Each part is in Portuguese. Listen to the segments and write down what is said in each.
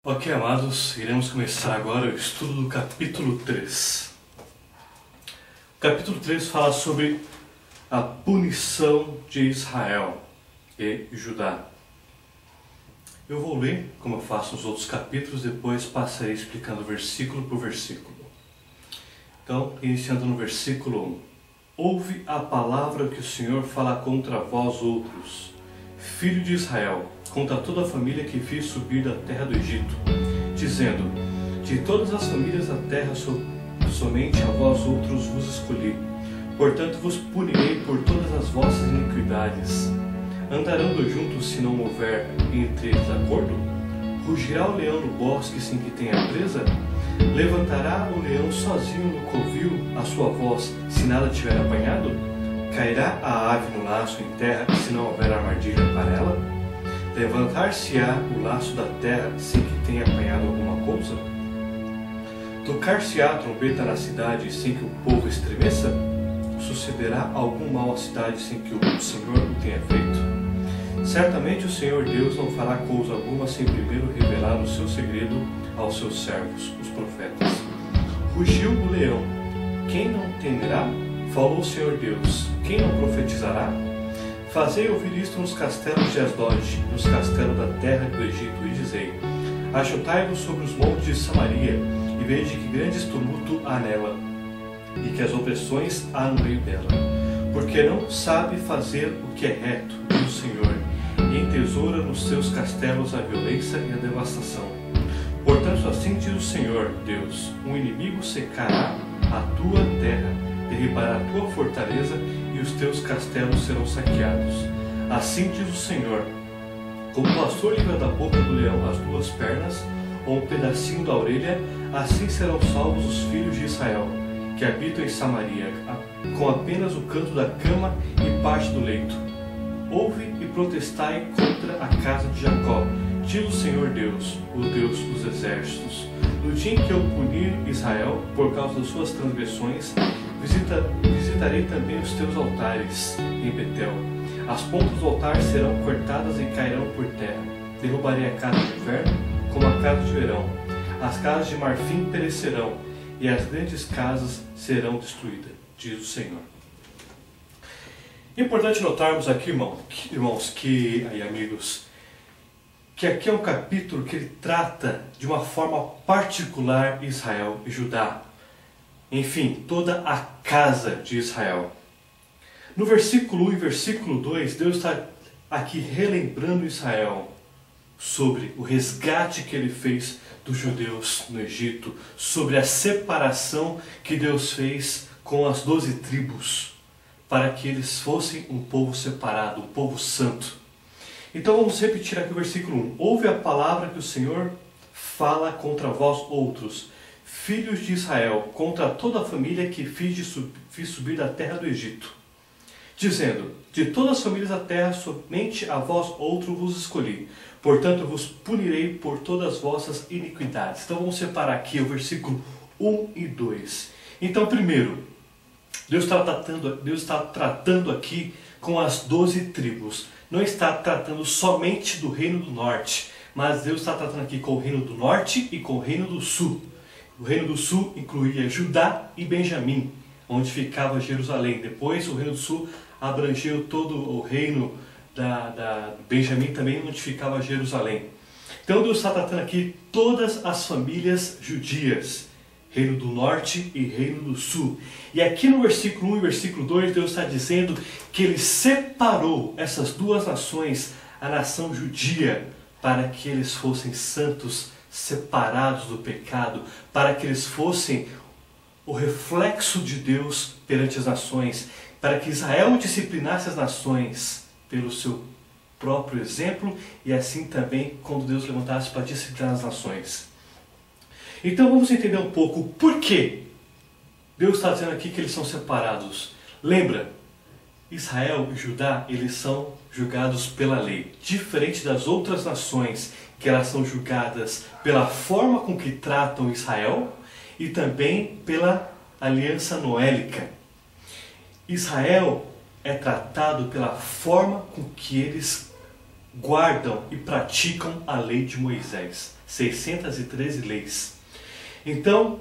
Ok, amados, iremos começar agora o estudo do capítulo 3. O capítulo 3 fala sobre a punição de Israel e Judá. Eu vou ler, como eu faço nos outros capítulos, depois passarei explicando versículo por versículo. Então, iniciando no versículo 1. Ouve a palavra que o Senhor fala contra vós outros, filho de Israel, contra toda a família que fiz subir da terra do Egito, dizendo: de todas as famílias da terra somente a vós outros vos escolhi, portanto vos punirei por todas as vossas iniquidades. Andarão dois juntos se não houver entre eles acordo? Rugirá o leão no bosque sem que tenha presa? Levantará o leão sozinho no covil a sua voz, se nada tiver apanhado? Cairá a ave no laço em terra, se não houver armadilha para ela? Levantar-se-á o laço da terra, sem que tenha apanhado alguma coisa? Tocar-se-á a trombeta na cidade, sem que o povo estremeça? Sucederá algum mal à cidade, sem que o Senhor o tenha feito? Certamente o Senhor Deus não fará coisa alguma, sem primeiro revelar o seu segredo aos seus servos, os profetas. Rugiu o leão, quem não temerá? Falou o Senhor Deus, quem não profetizará? Fazei ouvir isto nos castelos de Asdod, nos castelos da terra do Egito, e dizei: ajuntai-vos sobre os montes de Samaria, e vede que grandes tumulto há nela, e que as opressões há no meio dela. Porque não sabe fazer o que é reto, diz o Senhor, e entesoura nos seus castelos a violência e a devastação. Portanto, assim diz o Senhor Deus: um inimigo secará a tua terra, derribará a tua fortaleza, e os teus castelos serão saqueados. Assim diz o Senhor: como o pastor livra da boca do leão as duas pernas, ou um pedacinho da orelha, assim serão salvos os filhos de Israel, que habitam em Samaria, com apenas o canto da cama e parte do leito. Ouve e protestai contra a casa de Jacó, diz o Senhor Deus, o Deus dos exércitos. No dia em que eu punir Israel por causa das suas transgressões, visitarei também os teus altares em Betel. As pontas do altar serão cortadas e cairão por terra. Derrubarei a casa de inverno como a casa de verão. As casas de marfim perecerão, e as grandes casas serão destruídas, diz o Senhor. É importante notarmos aqui, irmãos, amigos, que aqui é um capítulo que ele trata de uma forma particular Israel e Judá. Enfim, toda a casa de Israel. No versículo 1 e versículo 2, Deus está aqui relembrando Israel sobre o resgate que ele fez dos judeus no Egito, sobre a separação que Deus fez com as 12 tribos, para que eles fossem um povo separado, um povo santo. Então vamos repetir aqui o versículo 1. Ouve a palavra que o Senhor fala contra vós outros, filhos de Israel, contra toda a família que fiz subir da terra do Egito, dizendo: de todas as famílias da terra somente a vós outro vos escolhi, portanto vos punirei por todas as vossas iniquidades. Então vamos separar aqui o versículo 1 e 2. Então primeiro, Deus está tratando aqui com as 12 tribos. Não está tratando somente do reino do norte, mas Deus está tratando aqui com o reino do norte e com o reino do sul. O reino do sul incluía Judá e Benjamim, onde ficava Jerusalém. Depois o reino do sul abrangeu todo o reino da Benjamim também, onde ficava Jerusalém. Então Deus está tratando aqui todas as famílias judias, reino do norte e reino do sul. E aqui no versículo 1 e versículo 2, Deus está dizendo que Ele separou essas duas nações, a nação judia, para que eles fossem santos, separados do pecado, para que eles fossem o reflexo de Deus perante as nações, para que Israel disciplinasse as nações pelo seu próprio exemplo, e assim também quando Deus levantasse para disciplinar as nações. Então vamos entender um pouco por que Deus está dizendo aqui que eles são separados. Lembra, Israel e Judá, eles são julgados pela lei, diferente das outras nações, que elas são julgadas pela forma com que tratam Israel e também pela aliança noélica. Israel é tratado pela forma com que eles guardam e praticam a lei de Moisés. 613 leis. Então,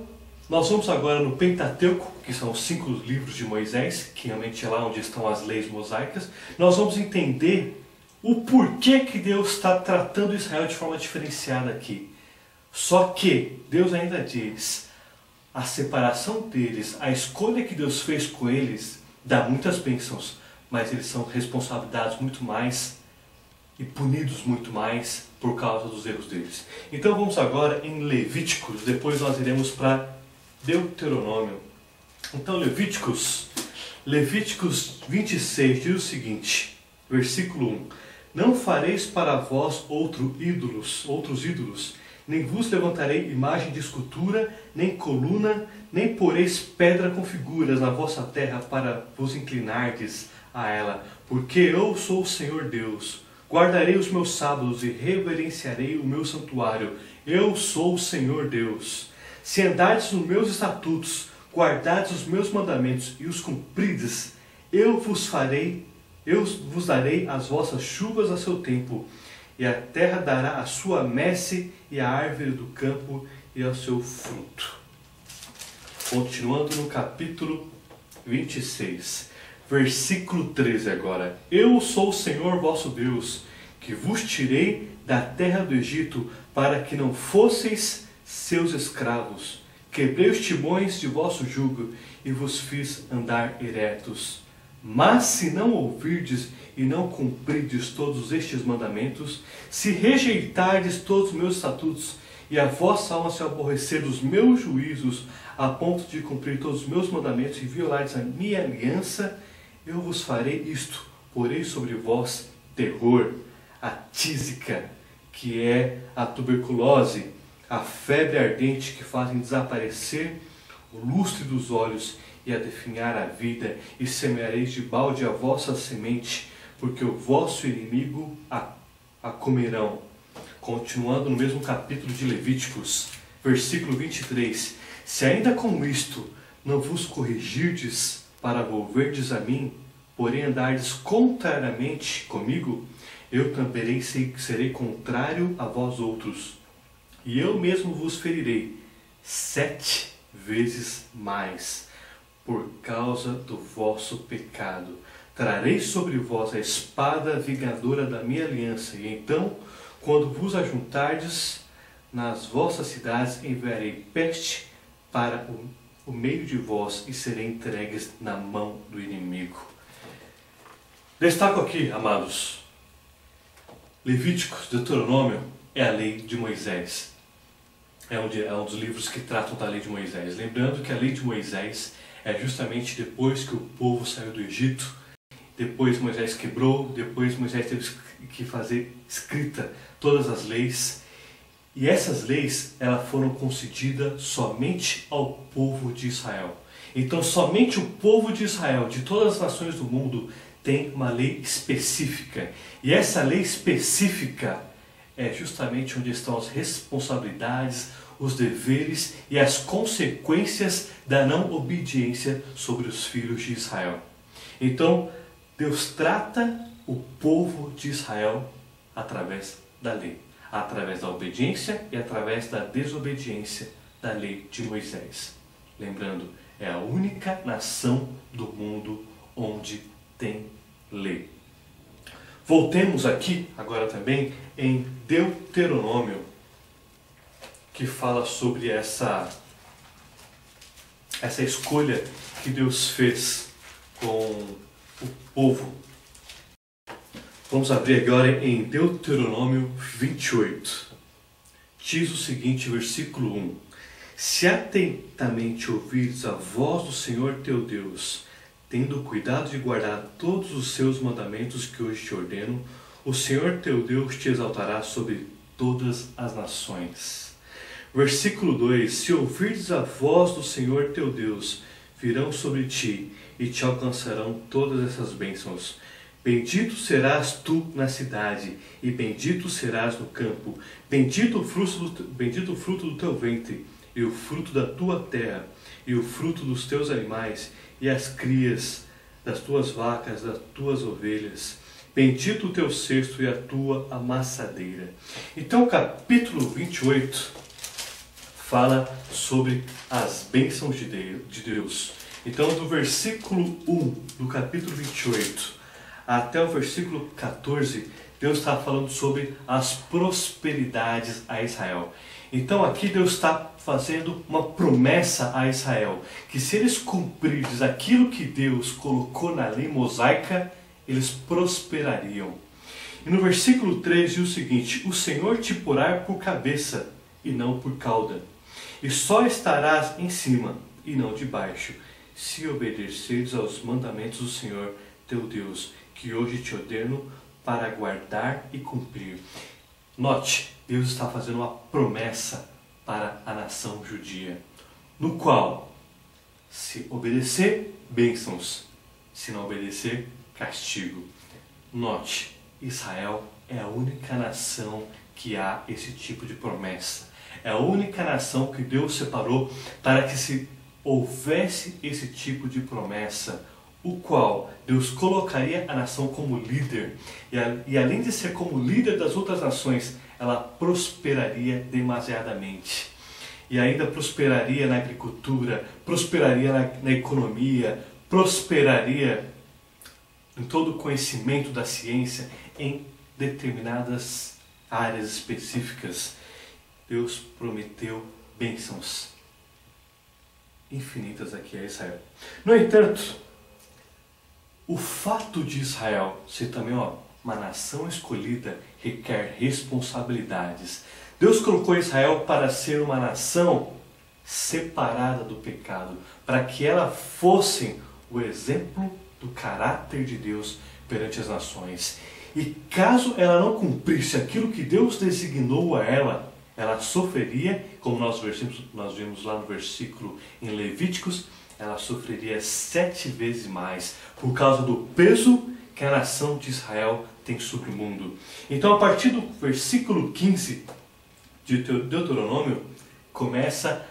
nós vamos agora no Pentateuco, que são os 5 livros de Moisés, que realmente é lá onde estão as leis mosaicas. Nós vamos entender o porquê que Deus está tratando Israel de forma diferenciada aqui. Só que Deus ainda diz, a separação deles, a escolha que Deus fez com eles, dá muitas bênçãos, mas eles são responsabilizados muito mais e punidos muito mais por causa dos erros deles. Então vamos agora em Levíticos, depois nós iremos para Deuteronômio. Então Levíticos 26 diz o seguinte, versículo 1: Não fareis para vós outros ídolos, nem vos levantarei imagem de escultura, nem coluna, nem poreis pedra com figuras na vossa terra para vos inclinardes a ela, porque eu sou o Senhor Deus. Guardarei os meus sábados e reverenciarei o meu santuário. Eu sou o Senhor Deus. Se andardes nos meus estatutos, guardardes os meus mandamentos e os cumprides, eu vos darei as vossas chuvas a seu tempo, e a terra dará a sua messe e a árvore do campo e ao seu fruto. Continuando no capítulo 26, versículo 13 agora. Eu sou o Senhor vosso Deus, que vos tirei da terra do Egito, para que não fosseis seus escravos. Quebrei os timões de vosso jugo e vos fiz andar eretos. Mas se não ouvirdes e não cumprirdes todos estes mandamentos, se rejeitardes todos os meus estatutos, e a vossa alma se aborrecer dos meus juízos, a ponto de cumprir todos os meus mandamentos e violardes a minha aliança, eu vos farei isto: porei sobre vós terror, a tísica, que é a tuberculose, a febre ardente que fazem desaparecer o lustre dos olhos e a definhar a vida, e semeareis de balde a vossa semente, porque o vosso inimigo a comerão. Continuando no mesmo capítulo de Levíticos, versículo 23. Se ainda com isto não vos corrigirdes para volverdes a mim, porém andardes contrariamente comigo, eu também serei contrário a vós outros, e eu mesmo vos ferirei 7 vezes mais, por causa do vosso pecado. Trarei sobre vós a espada vingadora da minha aliança, e então, quando vos ajuntardes nas vossas cidades, enviarei peste para o meio de vós, e serei entregues na mão do inimigo. Destaco aqui, amados, Levíticos, Deuteronômio é a lei de Moisés. É um dos livros que tratam da lei de Moisés. Lembrando que a lei de Moisés é justamente depois que o povo saiu do Egito, depois Moisés quebrou, depois Moisés teve que fazer escrita todas as leis. E essas leis elas foram concedidas somente ao povo de Israel. Então somente o povo de Israel, de todas as nações do mundo, tem uma lei específica. E essa lei específica é justamente onde estão as responsabilidades, os deveres e as consequências da não obediência sobre os filhos de Israel. Então, Deus trata o povo de Israel através da lei, através da obediência e através da desobediência da lei de Moisés. Lembrando, é a única nação do mundo onde tem lei. Voltemos aqui agora também em Deuteronômio, que fala sobre essa escolha que Deus fez com o povo. Vamos abrir agora em Deuteronômio 28. Diz o seguinte, versículo 1. Se atentamente ouvires a voz do Senhor teu Deus, tendo cuidado de guardar todos os seus mandamentos que hoje te ordeno, o Senhor teu Deus te exaltará sobre todas as nações. Versículo 2. Se ouvires a voz do Senhor teu Deus, virão sobre ti e te alcançarão todas essas bênçãos. Bendito serás tu na cidade, e bendito serás no campo. Bendito o fruto do teu ventre, e o fruto da tua terra, e o fruto dos teus animais, e as crias das tuas vacas, das tuas ovelhas. Bendito o teu cesto e a tua amassadeira. Então o capítulo 28 fala sobre as bênçãos de Deus. Então do versículo 1 do capítulo 28 até o versículo 14, Deus está falando sobre as prosperidades a Israel. Então aqui Deus está fazendo uma promessa a Israel, que se eles cumprirem aquilo que Deus colocou na lei mosaica, eles prosperariam. E no versículo 3 diz o seguinte: o Senhor te porá por cabeça e não por cauda, e só estarás em cima e não debaixo, se obedeceres aos mandamentos do Senhor teu Deus, que hoje te ordeno para guardar e cumprir. Note, Deus está fazendo uma promessa para a nação judia, no qual, se obedecer, bênçãos, se não obedecer, castigo. Note, Israel é a única nação que há esse tipo de promessa. É a única nação que Deus separou para que se houvesse esse tipo de promessa, o qual Deus colocaria a nação como líder, e além de ser como líder das outras nações, ela prosperaria demasiadamente. E ainda prosperaria na agricultura, prosperaria na economia, prosperaria em todo o conhecimento da ciência, em determinadas áreas específicas. Deus prometeu bênçãos infinitas aqui a Israel. No entanto, o fato de Israel ser também uma nação escolhida requer responsabilidades. Deus colocou Israel para ser uma nação separada do pecado, para que ela fosse o exemplo do caráter de Deus perante as nações. E caso ela não cumprisse aquilo que Deus designou a ela, ela sofreria, como nós vimos lá no versículo em Levíticos, ela sofreria 7 vezes mais, por causa do peso que a nação de Israel tem sobre o mundo. Então, a partir do versículo 15 de Deuteronômio, começa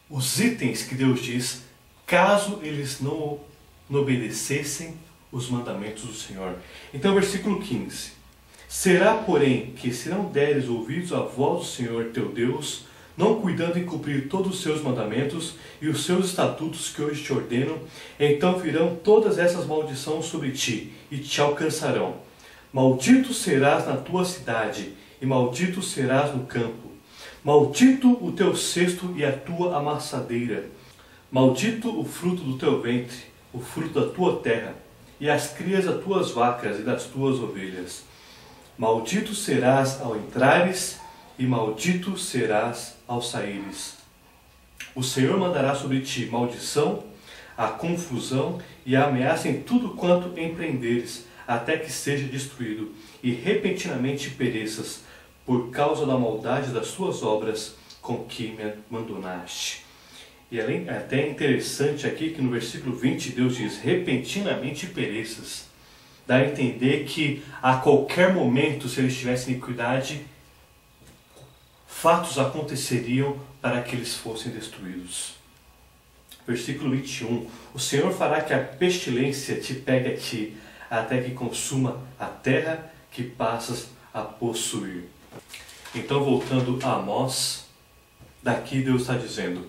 os itens que Deus diz, caso eles não obedecessem os mandamentos do Senhor. Então, versículo 15. Será, porém, que se não deres ouvidos à voz do Senhor teu Deus, não cuidando em cumprir todos os seus mandamentos e os seus estatutos que hoje te ordeno, então virão todas essas maldições sobre ti e te alcançarão. Maldito serás na tua cidade e maldito serás no campo. Maldito o teu cesto e a tua amassadeira. Maldito o fruto do teu ventre, o fruto da tua terra, e as crias das tuas vacas e das tuas ovelhas. Maldito serás ao entrares, e maldito serás ao saíres. O Senhor mandará sobre ti maldição, a confusão e a ameaça em tudo quanto empreenderes, até que seja destruído, e repentinamente pereças, por causa da maldade das tuas obras com que me abandonaste. E é até interessante aqui que no versículo 20 Deus diz, repentinamente pereças. Dá a entender que a qualquer momento, se eles tivessem iniquidade, fatos aconteceriam para que eles fossem destruídos. Versículo 21. O Senhor fará que a pestilência te pegue a ti, até que consuma a terra que passas a possuir. Então, voltando a Amós, daqui Deus está dizendo,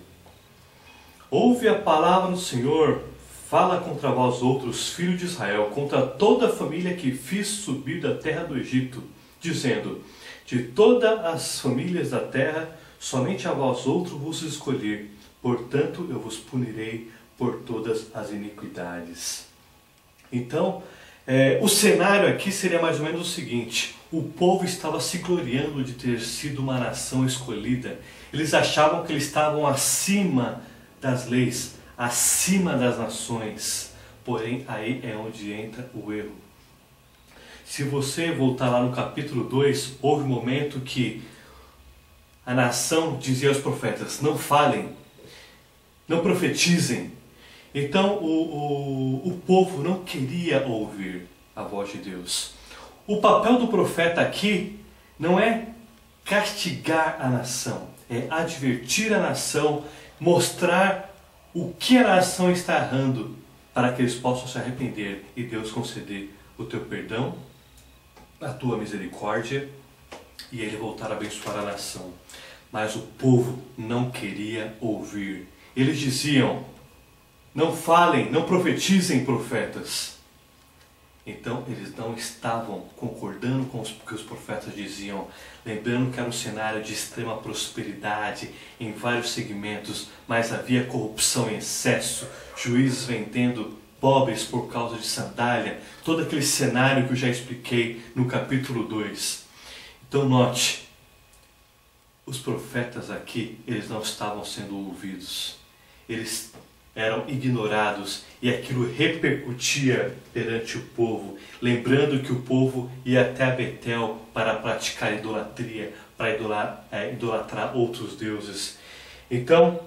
ouve a palavra do Senhor, fala contra vós outros, filhos de Israel, contra toda a família que fiz subir da terra do Egito, dizendo, de todas as famílias da terra, somente a vós outros vos escolhi, portanto eu vos punirei por todas as iniquidades. Então, o cenário aqui seria mais ou menos o seguinte, o povo estava se gloriando de ter sido uma nação escolhida, eles achavam que eles estavam acima das leis, acima das nações, porém aí é onde entra o erro. Se você voltar lá no capítulo 2, houve um momento que a nação dizia aos profetas, não falem, não profetizem. Então o povo não queria ouvir a voz de Deus. O papel do profeta aqui não é castigar a nação, é advertir a nação, mostrar o que a nação está errando, para que eles possam se arrepender e Deus conceder o teu perdão a tua misericórdia e ele voltar a abençoar a nação. Mas o povo não queria ouvir. Eles diziam: não falem, não profetizem, profetas. Então eles não estavam concordando com o que os profetas diziam, lembrando que era um cenário de extrema prosperidade em vários segmentos, mas havia corrupção em excesso, juízes vendendo pobres por causa de sandália, todo aquele cenário que eu já expliquei no capítulo 2. Então note, os profetas aqui, eles não estavam sendo ouvidos, eles eram ignorados e aquilo repercutia perante o povo, lembrando que o povo ia até a Betel para praticar idolatria, para idolatrar outros deuses. Então,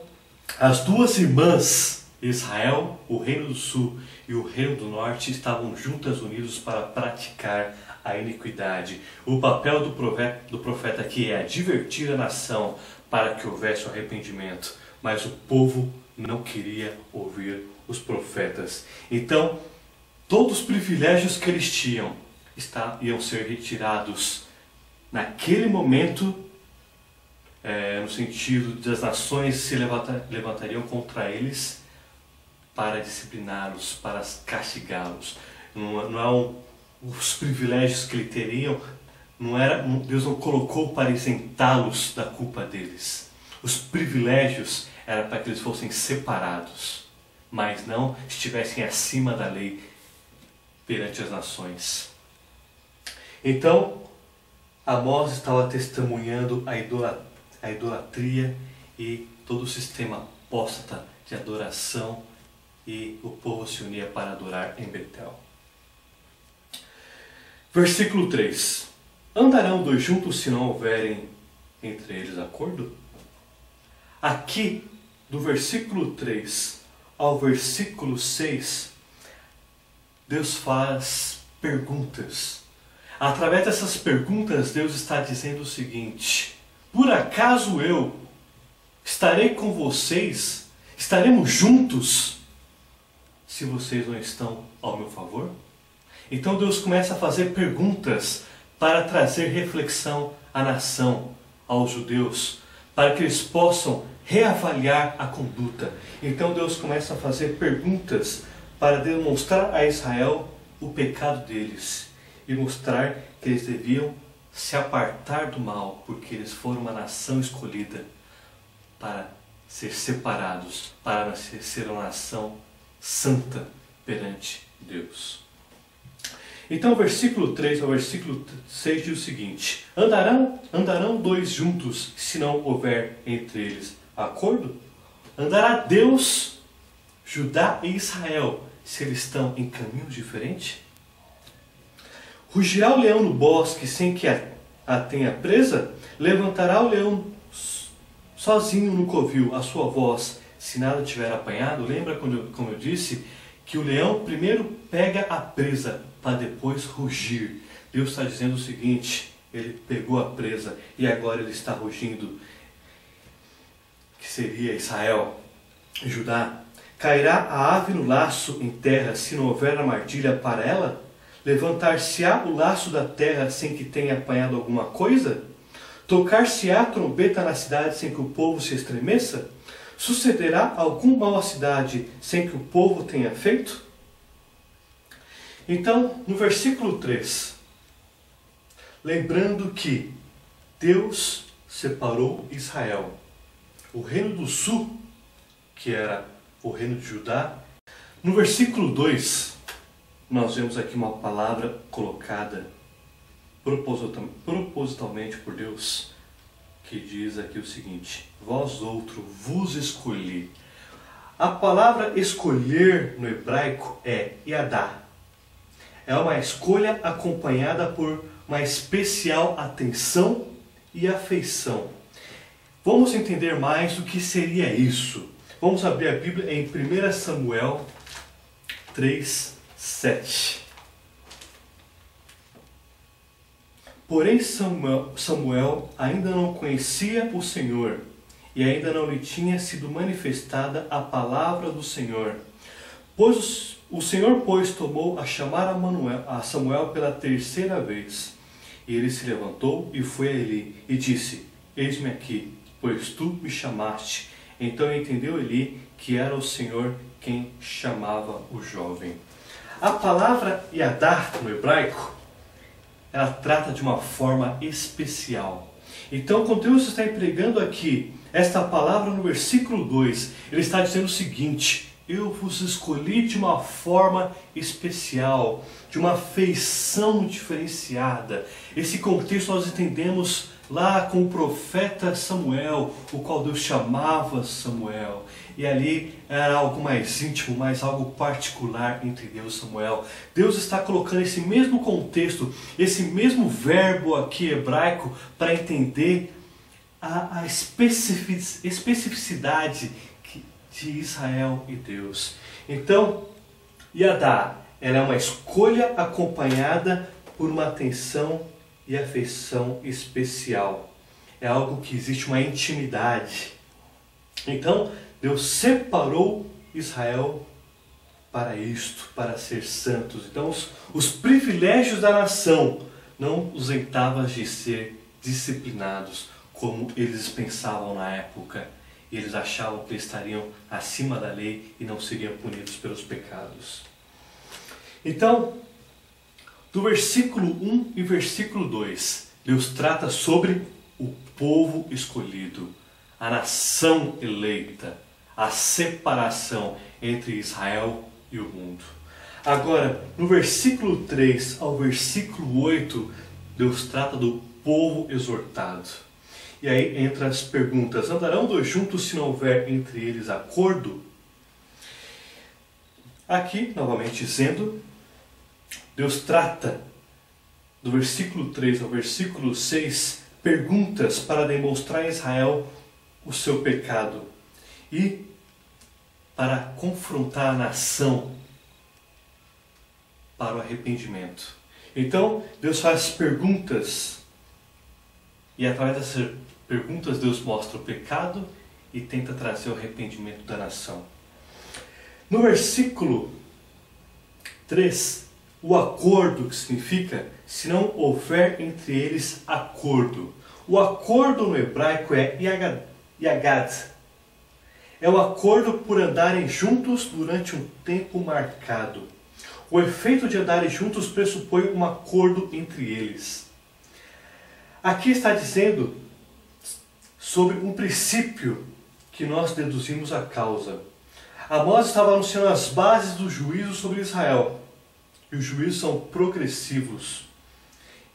as duas irmãs, Israel, o reino do sul e o reino do norte, estavam juntas, unidos para praticar a iniquidade. O papel do profeta aqui é advertir a nação para que houvesse o arrependimento, mas o povo não queria ouvir os profetas. Então, todos os privilégios que eles tinham iam ser retirados naquele momento, no sentido das nações se levantariam contra eles para discipliná-los, para castigá-los. Os privilégios que eles teriam, Deus não colocou para isentá-los da culpa deles. Os privilégios era para que eles fossem separados, mas não estivessem acima da lei perante as nações. Então, Amós estava testemunhando a idolatria e todo o sistema apóstata de adoração, e o povo se unia para adorar em Betel. Versículo 3. Andarão dois juntos se não houverem entre eles acordo? Aqui, do versículo 3 ao versículo 6, Deus faz perguntas. Através dessas perguntas, Deus está dizendo o seguinte: por acaso eu estarei com vocês? Estaremos juntos se vocês não estão ao meu favor? Então Deus começa a fazer perguntas para trazer reflexão à nação, aos judeus, para que eles possam reavaliar a conduta. Então Deus começa a fazer perguntas para demonstrar a Israel o pecado deles e mostrar que eles deviam se apartar do mal, porque eles foram uma nação escolhida para ser separados, para ser uma nação santa perante Deus. Então, versículo 3 ao versículo 6 diz o seguinte: Andarão dois juntos se não houver entre eles acordo? Andará Deus, Judá e Israel, se eles estão em caminhos diferentes? Rugirá o leão no bosque sem que a tenha presa? Levantará o leão sozinho no covil a sua voz, se nada tiver apanhado? Lembra como eu disse que o leão primeiro pega a presa para depois rugir. Deus está dizendo o seguinte: ele pegou a presa e agora ele está rugindo, que seria Israel, Judá. Cairá a ave no laço em terra se não houver armadilha para ela? Levantar-se-á o laço da terra sem que tenha apanhado alguma coisa? Tocar-se-á a trombeta na cidade sem que o povo se estremeça? Sucederá algum mal à cidade sem que o povo tenha feito? Então, no versículo 3, lembrando que Deus separou Israel, o reino do sul, que era o reino de Judá. No versículo 2, nós vemos aqui uma palavra colocada propositalmente por Deus, que diz aqui o seguinte: vós outro vos escolhi. A palavra escolher no hebraico é yadá. É uma escolha acompanhada por uma especial atenção e afeição. Vamos entender mais o que seria isso. Vamos abrir a Bíblia em 1 Samuel 3, 7. Porém Samuel ainda não conhecia o Senhor, e ainda não lhe tinha sido manifestada a palavra do Senhor. O Senhor, pois, tomou a chamar a Samuel pela terceira vez. E ele se levantou e foi a Eli e disse: Eis-me aqui, pois tu me chamaste. Então entendeu Eli que era o Senhor quem chamava o jovem. A palavra Yadá no hebraico, ela trata de uma forma especial. Então, quando Deus está empregando aqui esta palavra no versículo 2, Ele está dizendo o seguinte: eu vos escolhi de uma forma especial, de uma feição diferenciada. Esse contexto nós entendemos lá com o profeta Samuel, o qual Deus chamava Samuel. E ali era algo mais íntimo, mais algo particular entre Deus e Samuel. Deus está colocando esse mesmo contexto, esse mesmo verbo aqui hebraico, para entender a especificidade de Israel e Deus. Então, Yadá, ela é uma escolha acompanhada por uma atenção e afeição especial. É algo que existe uma intimidade. Então, Deus separou Israel para isto, para ser santos. Então, os privilégios da nação não os isentavam de ser disciplinados, como eles pensavam na época. Eles achavam que eles estariam acima da lei e não seriam punidos pelos pecados. Então, do versículo 1 e versículo 2, Deus trata sobre o povo escolhido, a nação eleita, a separação entre Israel e o mundo. Agora, no versículo 3 ao versículo 8, Deus trata do povo exortado. E aí entra as perguntas: andarão dois juntos se não houver entre eles acordo? Aqui, novamente dizendo, Deus trata do versículo 3 ao versículo 6 perguntas para demonstrar a Israel o seu pecado e para confrontar a nação para o arrependimento. Então, Deus faz perguntas e através dessas perguntas Deus mostra o pecado e tenta trazer o arrependimento da nação. No versículo 3, o acordo, que significa se não houver entre eles acordo. O acordo no hebraico é yagad. É o acordo por andarem juntos durante um tempo marcado. O efeito de andarem juntos pressupõe um acordo entre eles. Aqui está dizendo sobre um princípio que nós deduzimos a causa. Amós estava anunciando as bases do juízo sobre Israel. E os juízos são progressivos.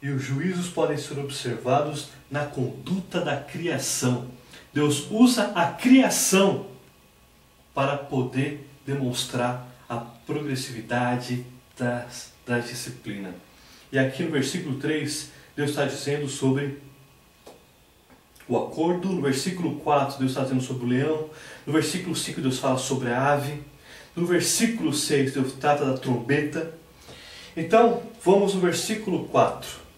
E os juízos podem ser observados na conduta da criação. Deus usa a criação para poder demonstrar a progressividade da disciplina. E aqui no versículo 3, Deus está dizendo sobre o acordo. No versículo 4, Deus está dizendo sobre o leão. No versículo 5, Deus fala sobre a ave. No versículo 6, Deus trata da trombeta. Então, vamos no versículo 4.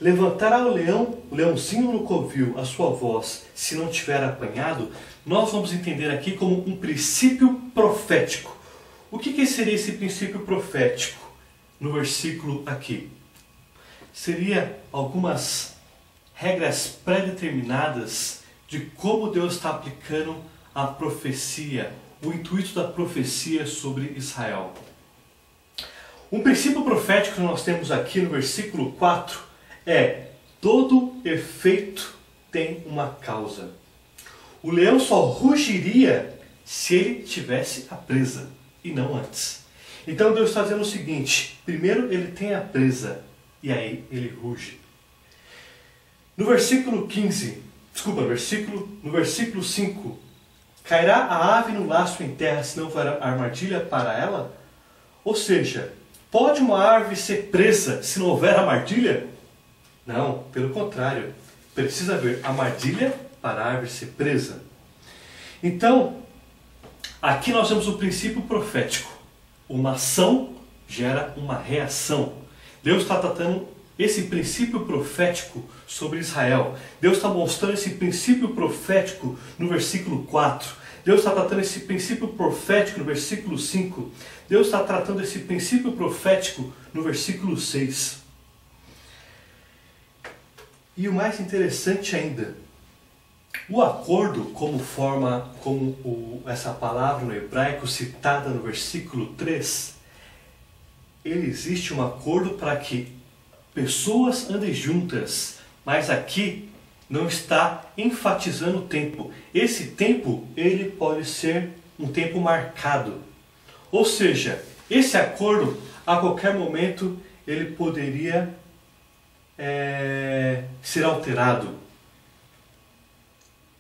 Levantará o leãozinho no covil, a sua voz, se não tiver apanhado. Nós vamos entender aqui como um princípio profético. O que seria esse princípio profético no versículo aqui? Seria algumas regras pré-determinadas de como Deus está aplicando a profecia, o intuito da profecia sobre Israel. Um princípio profético que nós temos aqui no versículo 4 é: todo efeito tem uma causa. O leão só rugiria se ele tivesse a presa e não antes. Então Deus está dizendo o seguinte: primeiro ele tem a presa e aí ele ruge. No versículo 5, cairá a ave no laço em terra se não houver armadilha para ela? Ou seja, pode uma árvore ser presa se não houver armadilha? Não, pelo contrário. Precisa haver armadilha para a árvore ser presa. Então, aqui nós temos o princípio profético. Uma ação gera uma reação. Deus está tratando esse princípio profético sobre Israel. Deus está mostrando esse princípio profético no versículo 4. Deus está tratando esse princípio profético no versículo 5. Deus está tratando esse princípio profético no versículo 6. E o mais interessante ainda, o acordo, essa palavra no hebraico citada no versículo 3, existe um acordo para que pessoas andem juntas, mas aqui não está enfatizando o tempo. Esse tempo, ele pode ser um tempo marcado. Ou seja, esse acordo, a qualquer momento, ele poderia ser alterado.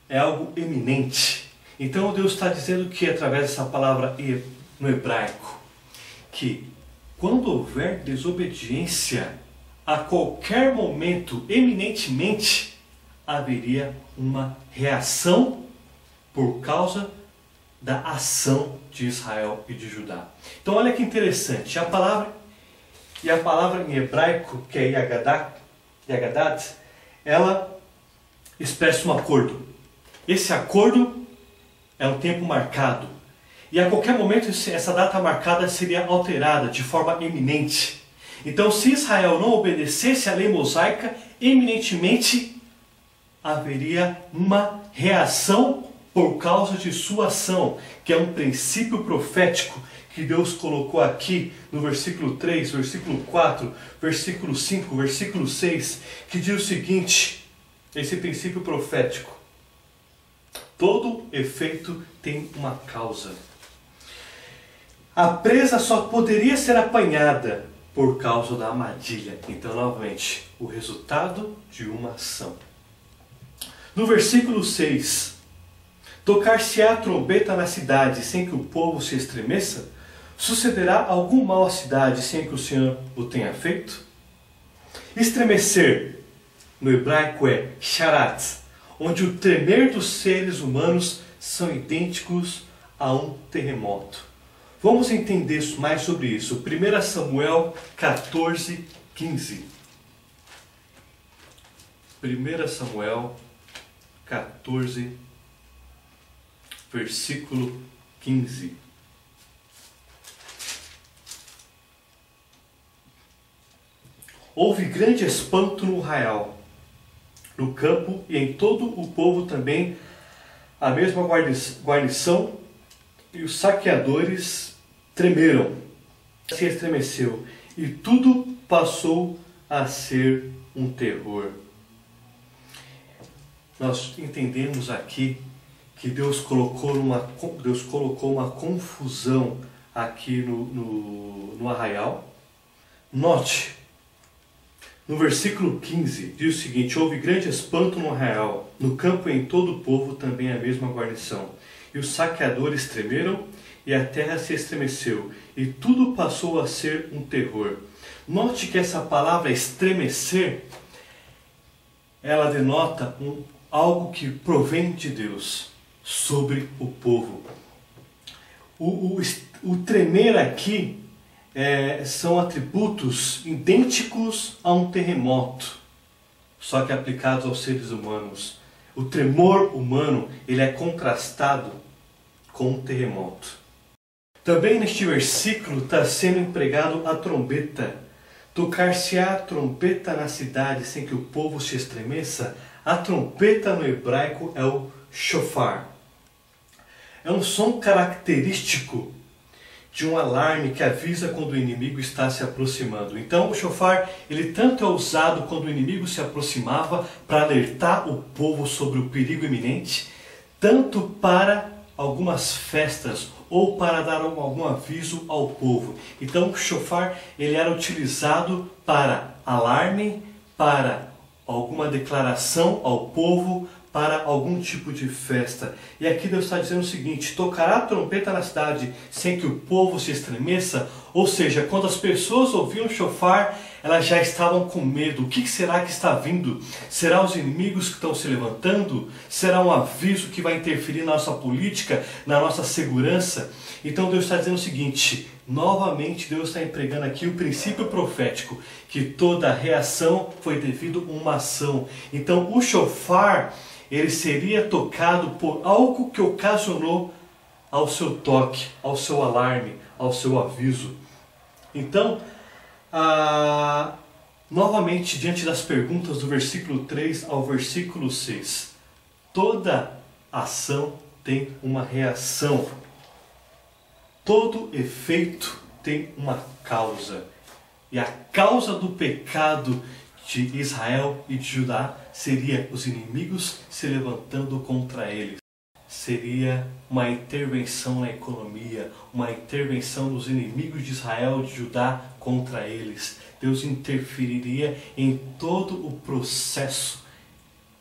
É algo eminente. Então Deus está dizendo que através dessa palavra no hebraico, que quando houver desobediência, a qualquer momento, eminentemente, haveria uma reação por causa da ação de Israel e de Judá. Então olha que interessante, a palavra em hebraico, que é Yagadat, ela expressa um acordo. Esse acordo é um tempo marcado. E a qualquer momento essa data marcada seria alterada de forma eminente. Então, se Israel não obedecesse à lei mosaica, eminentemente haveria uma reação por causa de sua ação, que é um princípio profético que Deus colocou aqui no versículo 3, versículo 4, versículo 5, versículo 6, que diz o seguinte, esse princípio profético: todo efeito tem uma causa. A presa só poderia ser apanhada por causa da armadilha. Então, novamente, o resultado de uma ação. No versículo 6, tocar-se-á a trombeta na cidade sem que o povo se estremeça? Sucederá algum mal à cidade sem que o Senhor o tenha feito? Estremecer, no hebraico é sharat, onde o tremer dos seres humanos são idênticos a um terremoto. Vamos entender mais sobre isso. 1 Samuel 14, 15. 1 Samuel 14, versículo 15. Houve grande espanto no arraial, no campo e em todo o povo também, a mesma guarnição, e os saqueadores tremeram, se estremeceu, e tudo passou a ser um terror. Nós entendemos aqui que Deus colocou uma confusão aqui no arraial. Note, no versículo 15, diz o seguinte: houve grande espanto no arraial, no campo e em todo o povo também a mesma guarnição. E os saqueadores tremeram, e a terra se estremeceu, e tudo passou a ser um terror. Note que essa palavra estremecer, ela denota algo que provém de Deus sobre o povo. O tremer aqui são atributos idênticos a um terremoto, só que aplicados aos seres humanos. O tremor humano, ele é contrastado com um terremoto. Também neste versículo está sendo empregado a trombeta. Tocar-se-á a trombeta na cidade sem que o povo se estremeça. A trombeta no hebraico é o shofar. É um som característico de um alarme que avisa quando o inimigo está se aproximando. Então o shofar, ele tanto é usado quando o inimigo se aproximava para alertar o povo sobre o perigo iminente, tanto para algumas festas ou para dar algum aviso ao povo. Então o shofar, ele era utilizado para alarme, para alguma declaração ao povo, para algum tipo de festa. E aqui Deus está dizendo o seguinte: tocará a trombeta na cidade sem que o povo se estremeça. Ou seja, quando as pessoas ouviam o shofar, elas já estavam com medo. O que será que está vindo? Será os inimigos que estão se levantando? Será um aviso que vai interferir na nossa política, na nossa segurança? Então Deus está dizendo o seguinte: novamente Deus está empregando aqui o princípio profético, que toda reação foi devido a uma ação. Então o shofar, ele seria tocado por algo que ocasionou ao seu toque, ao seu alarme, ao seu aviso. Então, novamente, diante das perguntas do versículo 3 ao versículo 6, toda ação tem uma reação. Todo efeito tem uma causa. E a causa do pecado de Israel e de Judá seria os inimigos se levantando contra eles. Seria uma intervenção na economia, uma intervenção dos inimigos de Israel e de Judá contra eles. Deus interferiria em todo o processo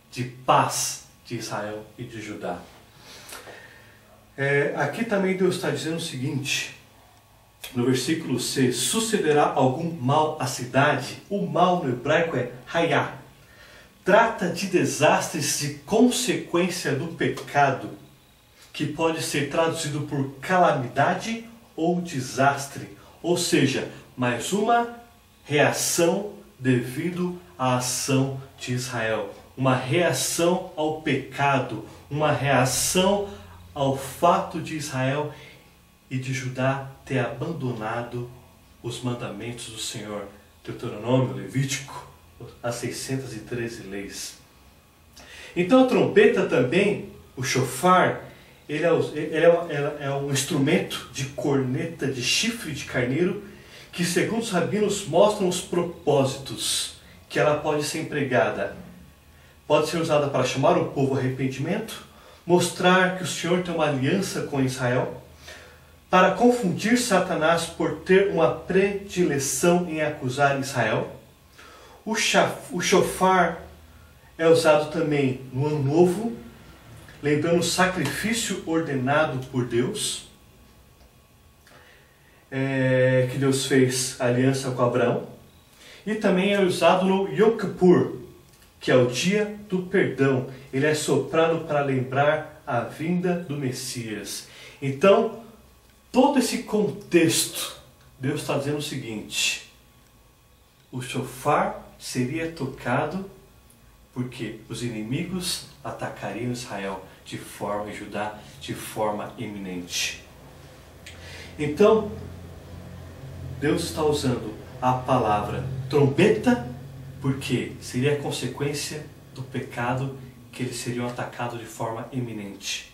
de paz de Israel e de Judá. Aqui também Deus está dizendo o seguinte, no versículo 6, sucederá algum mal à cidade? O mal no hebraico é hayá. Trata de desastres de consequência do pecado, que pode ser traduzido por calamidade ou desastre, ou seja, mais uma reação devido à ação de Israel, uma reação ao pecado, uma reação ao fato de Israel e de Judá ter abandonado os mandamentos do Senhor. Deuteronômio, Levítico, as 613 leis. Então a trombeta também, o shofar, ele é um instrumento de corneta de chifre de carneiro que, segundo os rabinos, mostram os propósitos que ela pode ser empregada. Pode ser usada para chamar o povo ao arrependimento, mostrar que o Senhor tem uma aliança com Israel, para confundir Satanás por ter uma predileção em acusar Israel. O shofar é usado também no Ano Novo, lembrando o sacrifício ordenado por Deus, que Deus fez aliança com Abraão. E também é usado no Yom Kippur, que é o dia do perdão. Ele é soprado para lembrar a vinda do Messias. Então, todo esse contexto, Deus está dizendo o seguinte: o shofar seria tocado porque os inimigos atacariam Israel de forma, e Judá de forma iminente. Então, Deus está usando a palavra trombeta porque seria a consequência do pecado, que eles seriam atacados de forma iminente.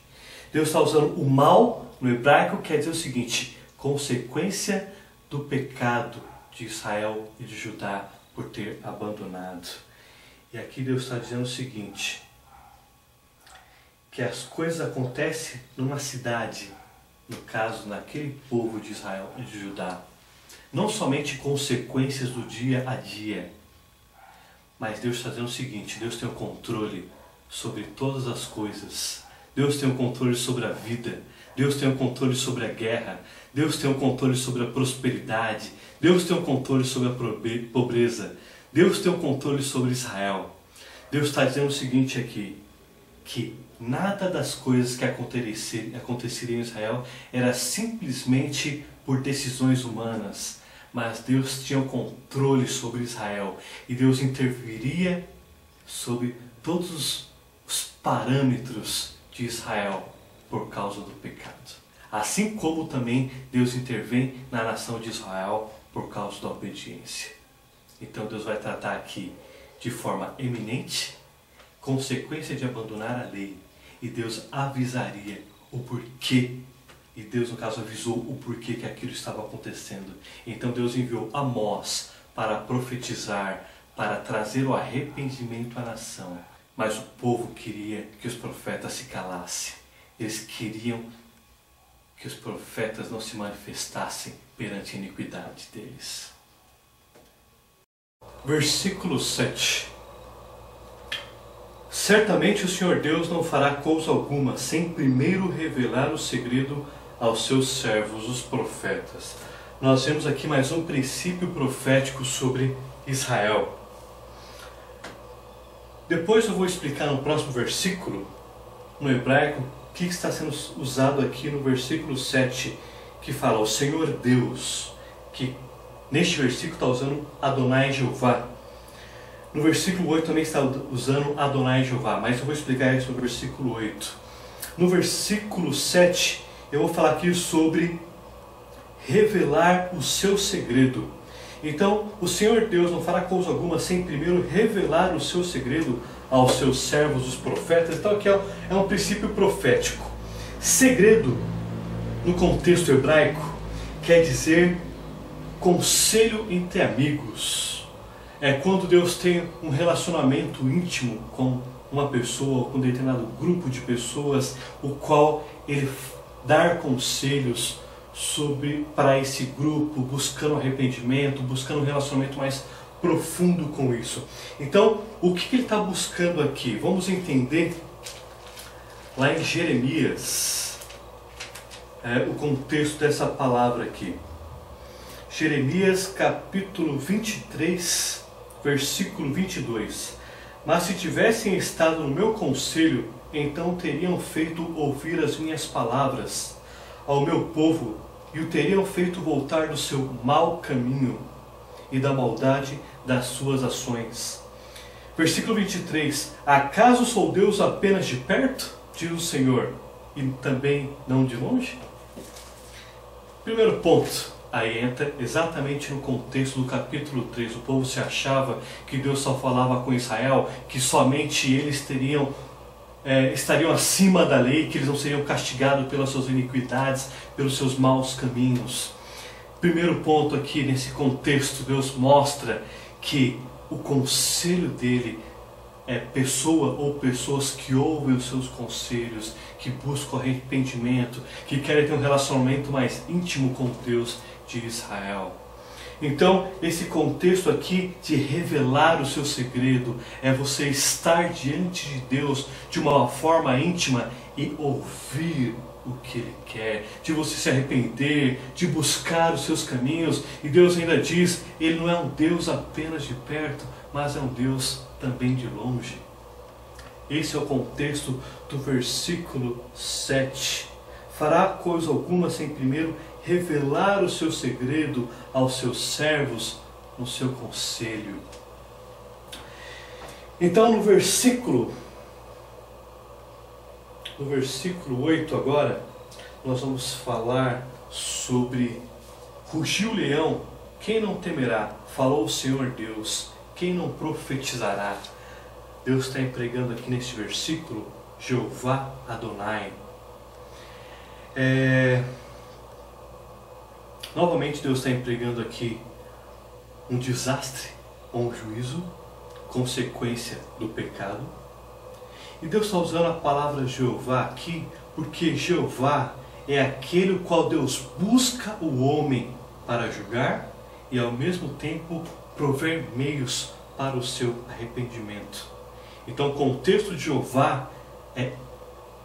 Deus está usando o mal, no hebraico, quer dizer o seguinte: consequência do pecado de Israel e de Judá por ter abandonado. E aqui Deus está dizendo o seguinte, que as coisas acontecem numa cidade, no caso, naquele povo de Israel e de Judá. Não somente consequências do dia a dia, mas Deus está dizendo o seguinte: Deus tem o controle sobre todas as coisas. Deus tem o controle sobre a vida. Deus tem o controle sobre a guerra. Deus tem o controle sobre a prosperidade. Deus tem o controle sobre a pobreza. Deus tem o controle sobre Israel. Deus está dizendo o seguinte aqui, que nada das coisas que aconteceriam em Israel era simplesmente por decisões humanas, mas Deus tinha o controle sobre Israel e Deus interviria sobre todos os parâmetros de Israel por causa do pecado. Assim como também Deus intervém na nação de Israel por causa da obediência. Então Deus vai tratar aqui de forma eminente, consequência de abandonar a lei, e Deus avisaria o porquê, e Deus no caso avisou o porquê que aquilo estava acontecendo. Então Deus enviou Amós para profetizar, para trazer o arrependimento à nação. Mas o povo queria que os profetas se calassem. Eles queriam que os profetas não se manifestassem perante a iniquidade deles. Versículo 7. Certamente o Senhor Deus não fará coisa alguma sem primeiro revelar o segredo aos seus servos, os profetas. Nós vemos aqui mais um princípio profético sobre Israel. Depois eu vou explicar no próximo versículo, no hebraico, o que está sendo usado aqui no versículo 7, que fala o Senhor Deus, que neste versículo está usando Adonai Jeová. No versículo 8 também está usando Adonai Jeová, mas eu vou explicar isso no versículo 8. No versículo 7 eu vou falar aqui sobre revelar o seu segredo. Então, o Senhor Deus não fará coisa alguma sem primeiro revelar o seu segredo aos seus servos, os profetas. Então, aqui é um princípio profético. Segredo, no contexto hebraico, quer dizer conselho entre amigos. É quando Deus tem um relacionamento íntimo com uma pessoa, com um determinado grupo de pessoas, o qual Ele dá conselhos para esse grupo, buscando arrependimento, buscando um relacionamento mais profundo com isso. Então, o que ele está buscando aqui? Vamos entender lá em Jeremias, o contexto dessa palavra aqui. Jeremias capítulo 23, versículo 22. Mas se tivessem estado no meu conselho, então teriam feito ouvir as minhas palavras ao meu povo e o teriam feito voltar do seu mau caminho e da maldade das suas ações. Versículo 23. Acaso sou Deus apenas de perto, diz o Senhor, e também não de longe? Primeiro ponto, aí entra exatamente no contexto do capítulo 3. O povo se achava que Deus só falava com Israel, que somente eles estariam acima da lei, que eles não seriam castigados pelas suas iniquidades, pelos seus maus caminhos. Primeiro ponto aqui nesse contexto, Deus mostra que o conselho dele é pessoas que ouvem os seus conselhos, que buscam arrependimento, que querem ter um relacionamento mais íntimo com Deus de Israel. Então, esse contexto aqui de revelar o seu segredo é você estar diante de Deus de uma forma íntima e ouvir o que Ele quer, de você se arrepender, de buscar os seus caminhos. E Deus ainda diz, Ele não é um Deus apenas de perto, mas é um Deus também de longe. Esse é o contexto do versículo 7. Fará coisa alguma sem primeiro revelar o seu segredo aos seus servos no seu conselho. Então no versículo 8 agora, nós vamos falar sobre rugiu o leão, quem não temerá? Falou o Senhor Deus, quem não profetizará? Deus está empregando aqui neste versículo Jeová Adonai. Novamente Deus está empregando aqui um desastre ou um juízo, consequência do pecado. E Deus está usando a palavra Jeová aqui, porque Jeová é aquele qual Deus busca o homem para julgar e ao mesmo tempo prover meios para o seu arrependimento. Então o contexto de Jeová é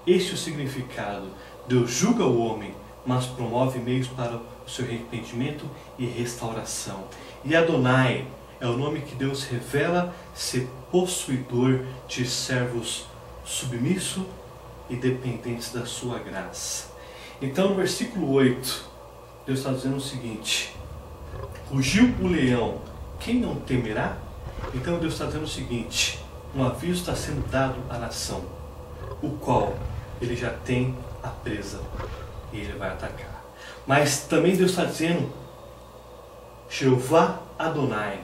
esse o significado. Deus julga o homem, mas promove meios para o seu arrependimento e restauração. E Adonai é o nome que Deus revela ser possuidor de servos submissos e dependentes da sua graça. Então no versículo 8, Deus está dizendo o seguinte: rugiu o leão, quem não temerá? Então Deus está dizendo o seguinte: um aviso está sendo dado à nação, o qual ele já tem a presa e ele vai atacar. Mas também Deus está dizendo, Jeová Adonai,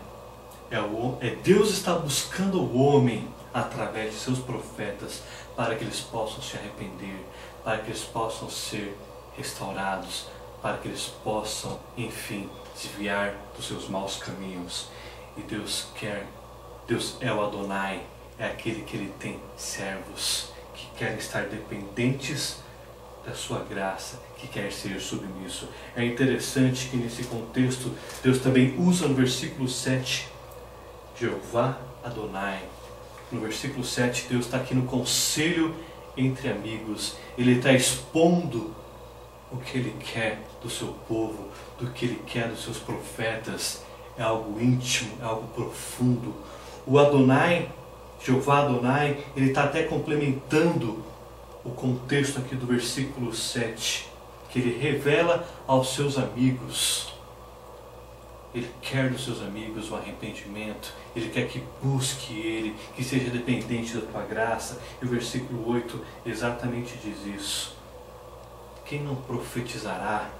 Deus está buscando o homem através de seus profetas para que eles possam se arrepender, para que eles possam ser restaurados, para que eles possam, enfim, desviar dos seus maus caminhos. E Deus é o Adonai, é aquele que ele tem servos que querem estar dependentes da sua graça, que quer ser submisso. É interessante que nesse contexto Deus também usa no versículo 7 Jeová Adonai. No versículo 7 Deus está aqui no conselho entre amigos. Ele está expondo o que Ele quer do seu povo, do que Ele quer dos seus profetas. É algo íntimo, é algo profundo. O Adonai, Jeová Adonai, ele está até complementando o contexto aqui do versículo 7, que ele revela aos seus amigos. Ele quer dos seus amigos o arrependimento, ele quer que busque ele, que seja dependente da tua graça. E o versículo 8 exatamente diz isso. quem não profetizará?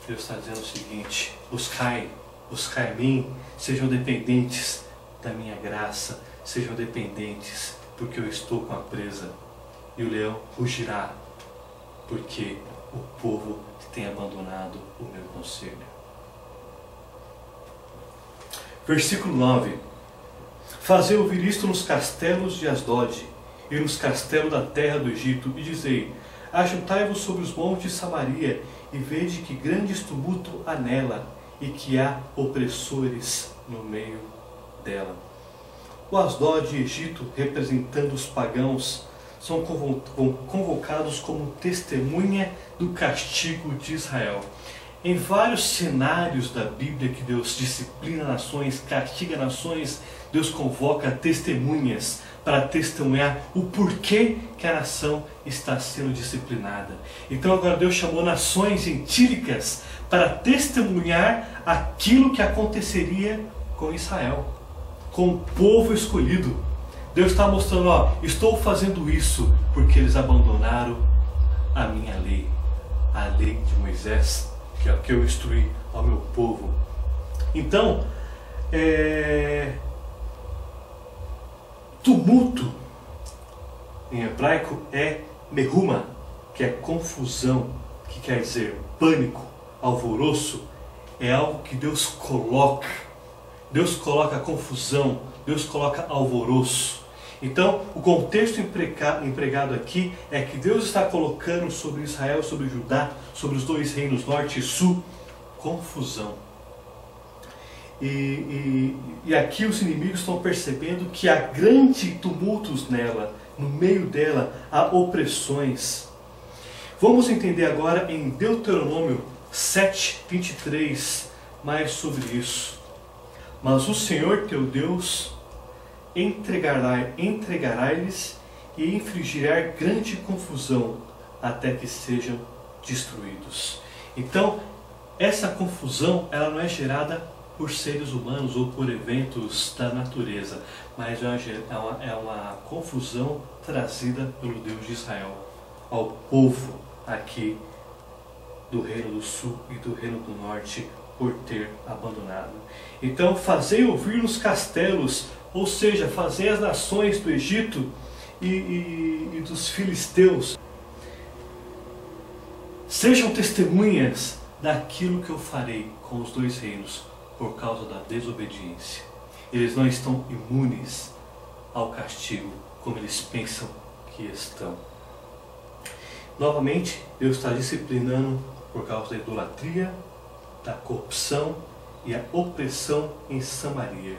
Deus está dizendo o seguinte: buscai a mim, sejam dependentes da minha graça, sejam dependentes, porque eu estou com a presa, e o leão rugirá, porque o povo tem abandonado o meu conselho. Versículo 9: Fazei ouvir isto nos castelos de Asdod, e nos castelos da terra do Egito, e dizei: Ajuntai-vos sobre os montes de Samaria, e vede que grandes tumulto há nela, e que há opressores no meio dela. O Asdod e Egito, representando os pagãos, são convocados como testemunha do castigo de Israel. Em vários cenários da Bíblia que Deus disciplina nações, castiga nações, Deus convoca testemunhas para testemunhar o porquê que a nação está sendo disciplinada. Então agora Deus chamou nações gentílicas para testemunhar aquilo que aconteceria com Israel, com o povo escolhido. Deus está mostrando, estou fazendo isso porque eles abandonaram a minha lei, a lei de Moisés, que eu instruí ao meu povo. Então, tumulto em hebraico é meruma, que é confusão, que quer dizer pânico, alvoroço. É algo que Deus coloca confusão, Deus coloca alvoroço. Então, o contexto empregado aqui é que Deus está colocando sobre Israel, sobre Judá, sobre os dois reinos, norte e sul, confusão. E aqui os inimigos estão percebendo que há grandes tumultos nela, no meio dela há opressões. Vamos entender agora em Deuteronômio 7:23 mais sobre isso. Mas o Senhor teu Deus entregará-lhes e infligirá grande confusão até que sejam destruídos. Então, essa confusão ela não é gerada por seres humanos ou por eventos da natureza, mas é uma confusão trazida pelo Deus de Israel ao povo aqui do Reino do Sul e do Reino do Norte por ter abandonado. Então, fazei ouvir nos castelos, ou seja, fazei as nações do Egito e dos filisteus, sejam testemunhas daquilo que eu farei com os dois reinos por causa da desobediência. Eles não estão imunes ao castigo como eles pensam que estão. Novamente, Deus está disciplinando por causa da idolatria, da corrupção e a opressão em Samaria.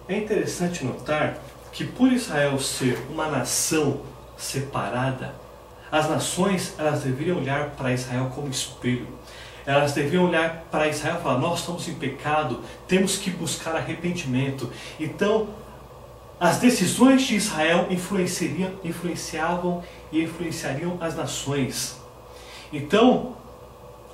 É interessante notar que por Israel ser uma nação separada, as nações elas deveriam olhar para Israel como espelho. Elas deveriam olhar para Israel e falar: nós estamos em pecado, temos que buscar arrependimento. Então, as decisões de Israel influenciavam e influenciariam as nações. Então,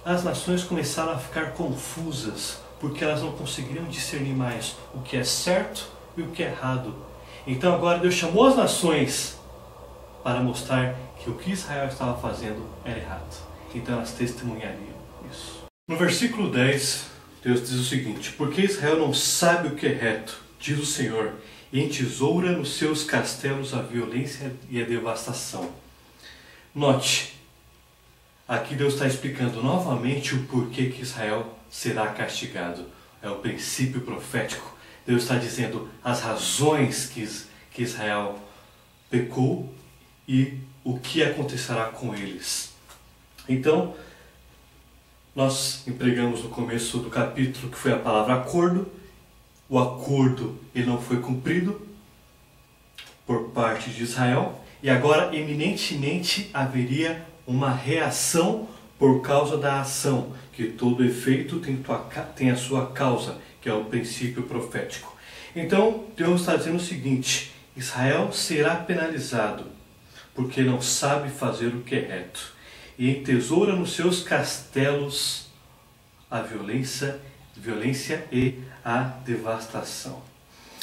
as nações começaram a ficar confusas, porque elas não conseguiriam discernir mais o que é certo e o que é errado. Então agora Deus chamou as nações para mostrar que o que Israel estava fazendo era errado. Então elas testemunhariam isso. No versículo 10, Deus diz o seguinte: porque Israel não sabe o que é reto, diz o Senhor, e entesoura nos seus castelos a violência e a devastação. Note, aqui Deus está explicando novamente o porquê que Israel será castigado. É o princípio profético. Deus está dizendo as razões que Israel pecou e o que acontecerá com eles. Então, nós empregamos no começo do capítulo que foi a palavra acordo. O acordo ele não foi cumprido por parte de Israel e agora eminentemente haveria uma reação por causa da ação, que todo efeito tem a sua causa, que é o princípio profético. Então, Deus está dizendo o seguinte: Israel será penalizado, porque não sabe fazer o que é reto, e entesoura nos seus castelos a violência e a devastação.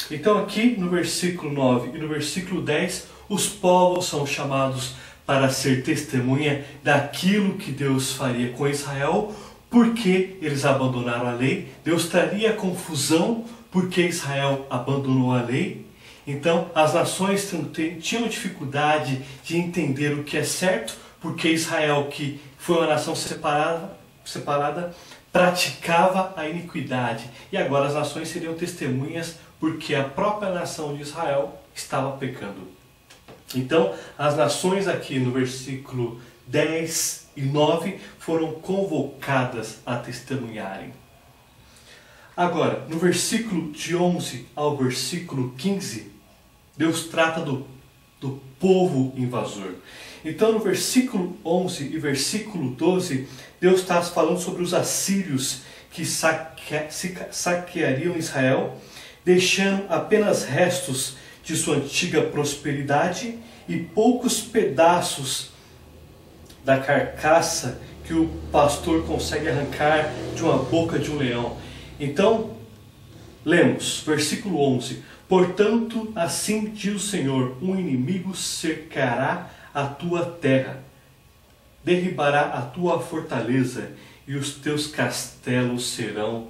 Então aqui no versículo 9 e no versículo 10, os povos são chamados para ser testemunha daquilo que Deus faria com Israel, porque eles abandonaram a lei. Deus traria confusão porque Israel abandonou a lei. Então as nações tinham dificuldade de entender o que é certo, porque Israel, que foi uma nação separada, praticava a iniquidade. E agora as nações seriam testemunhas porque a própria nação de Israel estava pecando. Então as nações aqui no versículo 10 e 9 foram convocadas a testemunharem. Agora, no versículo de 11 ao versículo 15, Deus trata do povo invasor. Então no versículo 11 e versículo 12, Deus está falando sobre os assírios que saqueariam Israel, deixando apenas restos de sua antiga prosperidade e poucos pedaços da carcaça que o pastor consegue arrancar de uma boca de um leão. Então, lemos, versículo 11: Portanto, assim diz o Senhor, um inimigo cercará a tua terra, derribará a tua fortaleza e os teus castelos serão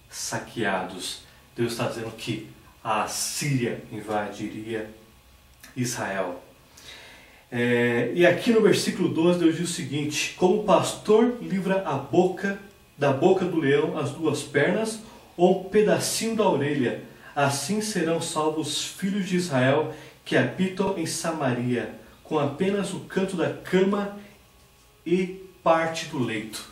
saqueados. Deus está dizendo que a Assíria invadiria Israel. E aqui no versículo 12 Deus diz o seguinte: como o pastor livra da boca do leão as duas pernas ou um pedacinho da orelha, assim serão salvos os filhos de Israel que habitam em Samaria, com apenas o canto da cama e parte do leito.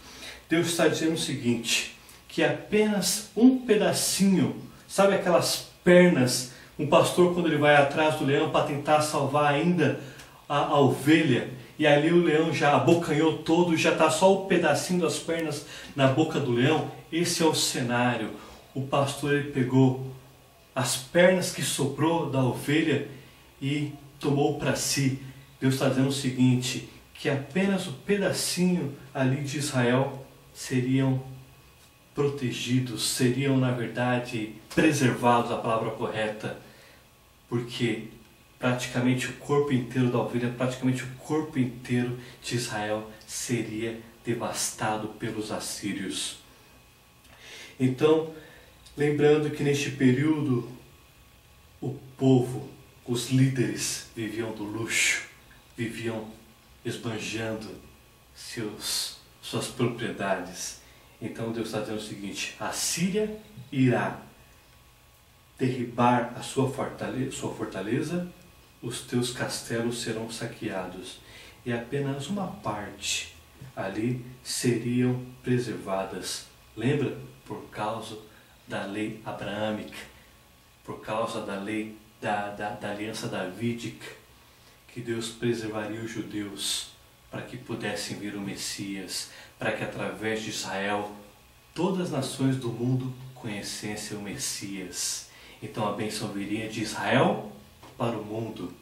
Deus está dizendo o seguinte, que apenas um pedacinho, sabe aquelas pernas, um pastor quando ele vai atrás do leão para tentar salvar ainda a ovelha, e ali o leão já abocanhou todo, já está só o pedacinho das pernas na boca do leão. Esse é o cenário. O pastor ele pegou as pernas que sobrou da ovelha e tomou para si. Deus está dizendo o seguinte, que apenas o pedacinho ali de Israel seriam protegidos, seriam na verdade preservados, a palavra correta, porque praticamente o corpo inteiro da ovelha, praticamente o corpo inteiro de Israel seria devastado pelos assírios. Então, lembrando que neste período o povo, os líderes viviam do luxo, viviam esbanjando suas propriedades. Então Deus está dizendo o seguinte, a Síria irá derribar a sua fortaleza, os teus castelos serão saqueados, e apenas uma parte ali seriam preservadas. Lembra? Por causa da lei abraâmica, por causa da lei da aliança davídica, que Deus preservaria os judeus para que pudessem vir o Messias, para que através de Israel todas as nações do mundo conhecessem o Messias. Então a bênção viria de Israel para o mundo,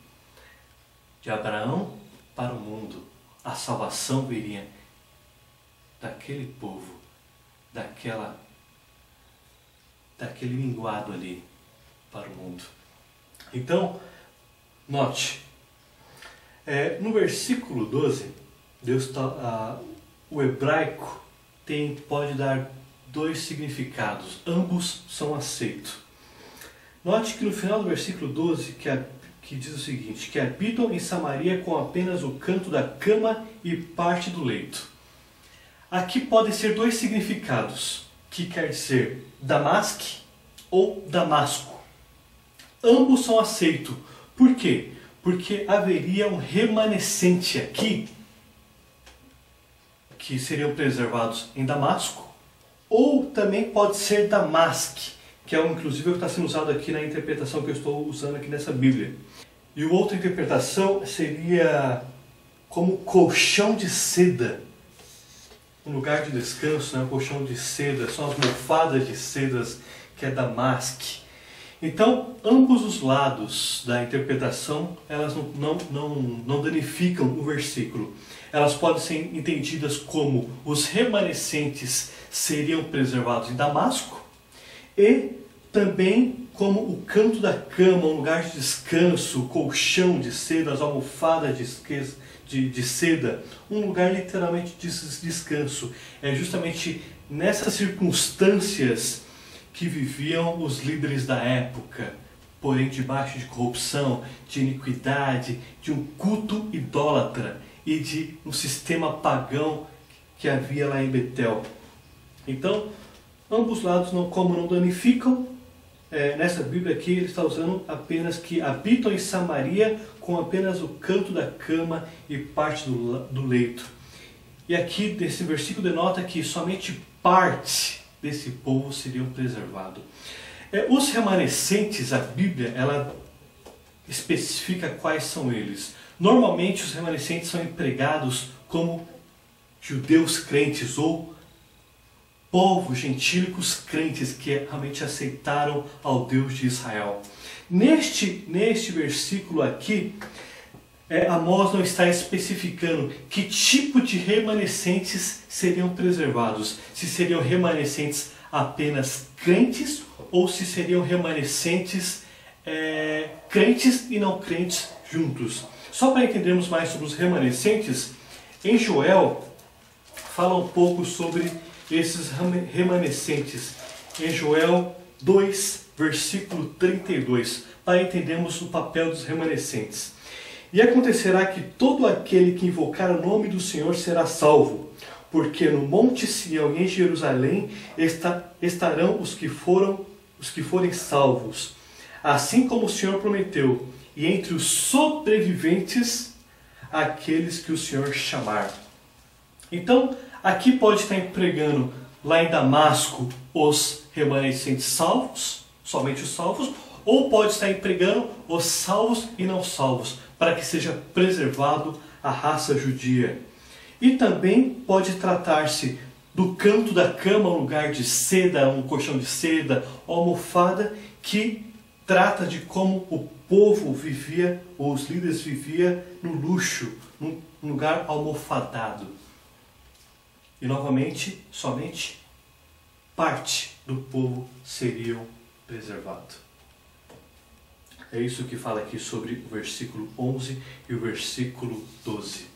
de Abraão para o mundo. A salvação viria daquele povo, daquele minguado ali para o mundo. Então, note, no versículo 12, o hebraico pode dar dois significados, ambos são aceitos. Note que no final do versículo 12, que diz o seguinte, que habitam em Samaria com apenas o canto da cama e parte do leito. Aqui podem ser dois significados, que quer dizer Damasque ou Damasco. Ambos são aceitos. Por quê? Porque haveria um remanescente aqui, que seriam preservados em Damasco, ou também pode ser Damasque, que é inclusive o que está sendo usado aqui na interpretação que eu estou usando aqui nessa Bíblia. E outra interpretação seria como colchão de seda, um lugar de descanso, né? Um colchão de seda, são as almofadas de sedas, que é Damasque. Então, ambos os lados da interpretação, elas não danificam o versículo. Elas podem ser entendidas como os remanescentes seriam preservados em Damasco, e também como o canto da cama, um lugar de descanso, colchão de seda, as almofadas de seda, um lugar literalmente de descanso. É justamente nessas circunstâncias que viviam os líderes da época, porém debaixo de corrupção, de iniquidade, de um culto idólatra e de um sistema pagão que havia lá em Betel. Então, ambos lados como não danificam, nessa Bíblia aqui ele está usando apenas que habitam em Samaria com apenas o canto da cama e parte do leito. E aqui desse versículo denota que somente parte desse povo seriam preservados. Os remanescentes, a Bíblia, ela especifica quais são eles. Normalmente os remanescentes são empregados como judeus crentes ou povos gentílicos crentes que realmente aceitaram ao Deus de Israel. Neste versículo aqui, Amós não está especificando que tipo de remanescentes seriam preservados. Se seriam remanescentes apenas crentes ou se seriam remanescentes crentes e não crentes juntos. Só para entendermos mais sobre os remanescentes, em Joel fala um pouco sobre esses remanescentes. Em Joel 2, versículo 32, para entendermos o papel dos remanescentes. E acontecerá que todo aquele que invocar o nome do Senhor será salvo, porque no monte Sião e em Jerusalém estarão os que forem salvos, assim como o Senhor prometeu, e entre os sobreviventes, aqueles que o Senhor chamar. Então, aqui pode estar empregando lá em Damasco os remanescentes salvos, somente os salvos, ou pode estar empregando os salvos e não salvos, para que seja preservado a raça judia. E também pode tratar-se do canto da cama, um lugar de seda, um colchão de seda, almofada, que trata de como o povo vivia, ou os líderes viviam no luxo, num lugar almofadado. E novamente, somente parte do povo seriam preservados. É isso que fala aqui sobre o versículo 11 e o versículo 12.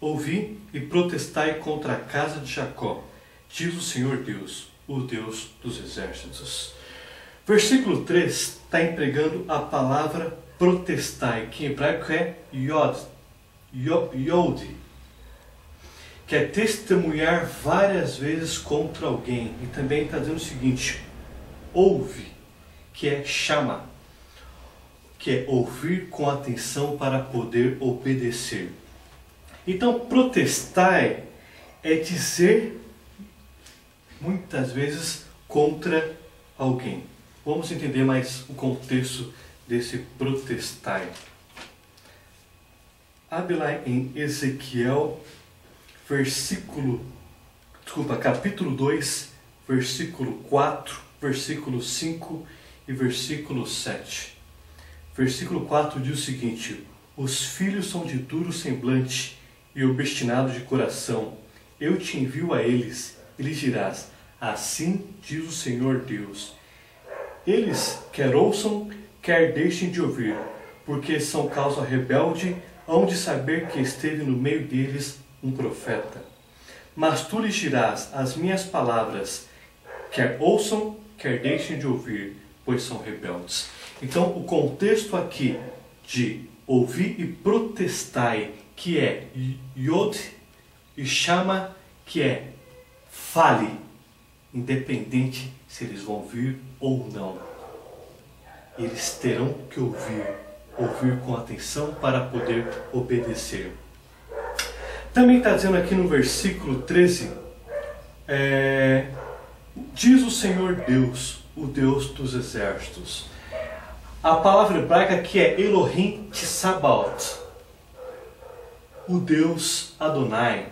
Ouvi e protestai contra a casa de Jacó, diz o Senhor Deus, o Deus dos exércitos. Versículo 3 está empregando a palavra protestai, que em hebraico é yod, que é testemunhar várias vezes contra alguém. E também está dizendo o seguinte, ouve, que é chama, que é ouvir com atenção para poder obedecer. Então, protestar é dizer muitas vezes contra alguém. Vamos entender mais o contexto desse protestar. Abre lá em Ezequiel, capítulo 2, versículo 4, versículo 5 e versículo 7. Versículo 4 diz o seguinte: os filhos são de duro semblante e obstinados de coração. Eu te envio a eles, e lhes dirás, assim diz o Senhor Deus. Eles quer ouçam, quer deixem de ouvir, porque são causa rebelde, hão de saber que esteve no meio deles um profeta. Mas tu lhes dirás as minhas palavras, quer ouçam, quer deixem de ouvir, pois são rebeldes. Então, o contexto aqui de ouvir e protestar, que é yod, e chama, que é fale, independente se eles vão vir ou não. Eles terão que ouvir com atenção para poder obedecer. Também está dizendo aqui no versículo 13, diz o Senhor Deus, o Deus dos exércitos. A palavra hebraica aqui é Elohim Tsabaot, o Deus Adonai.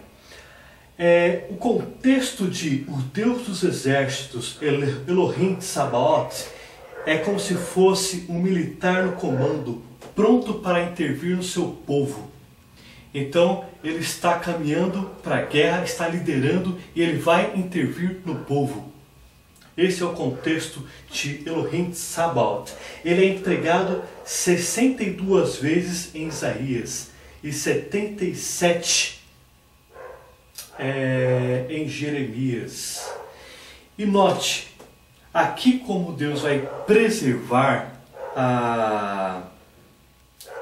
O contexto de o Deus dos exércitos, Elohim Tsabaot, é como se fosse um militar no comando, pronto para intervir no seu povo. Então, ele está caminhando para a guerra, está liderando e ele vai intervir no povo. Esse é o contexto de Elohim Tsabaoth. Ele é empregado 62 vezes em Isaías e 77 em Jeremias. E note, aqui como Deus vai preservar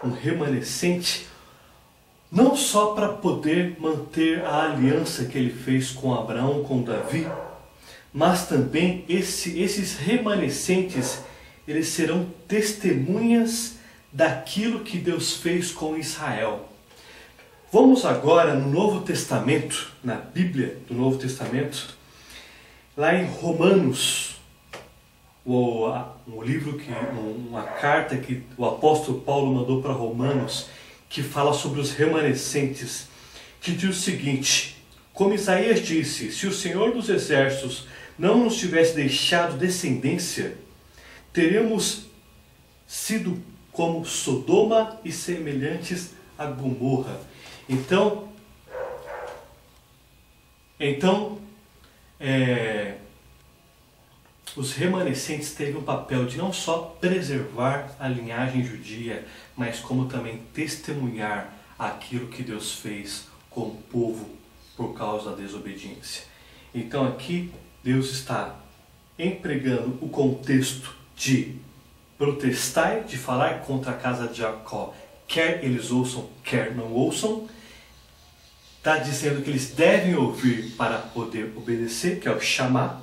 um remanescente, não só para poder manter a aliança que ele fez com Abraão, com Davi, mas também esses remanescentes, eles serão testemunhas daquilo que Deus fez com Israel. Vamos agora no Novo Testamento, na Bíblia do Novo Testamento, lá em Romanos, uma carta que o apóstolo Paulo mandou para Romanos, que fala sobre os remanescentes, que diz o seguinte: como Isaías disse, se o Senhor dos Exércitos não nos tivesse deixado descendência, teríamos sido como Sodoma e semelhantes a Gomorra. Então os remanescentes teriam o papel de não só preservar a linhagem judia, mas como também testemunhar aquilo que Deus fez com o povo por causa da desobediência. Então aqui Deus está empregando o contexto de protestar, de falar contra a casa de Jacó, quer eles ouçam, quer não ouçam. Está dizendo que eles devem ouvir para poder obedecer, que é o chamar.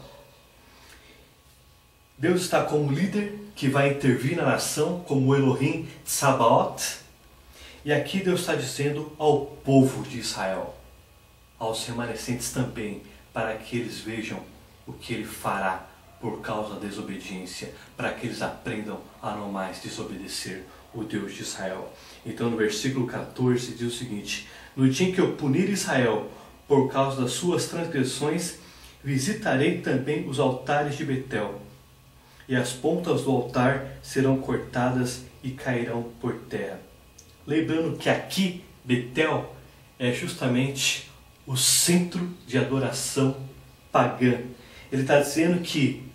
Deus está como líder que vai intervir na nação, como o Elohim Tsabaoth. E aqui Deus está dizendo ao povo de Israel, aos remanescentes também, para que eles vejam o que ele fará por causa da desobediência, para que eles aprendam a não mais desobedecer o Deus de Israel. Então no versículo 14 diz o seguinte: no dia em que eu punir Israel por causa das suas transgressões, visitarei também os altares de Betel, e as pontas do altar serão cortadas e cairão por terra. Lembrando que aqui Betel é justamente o centro de adoração pagã. Ele está dizendo que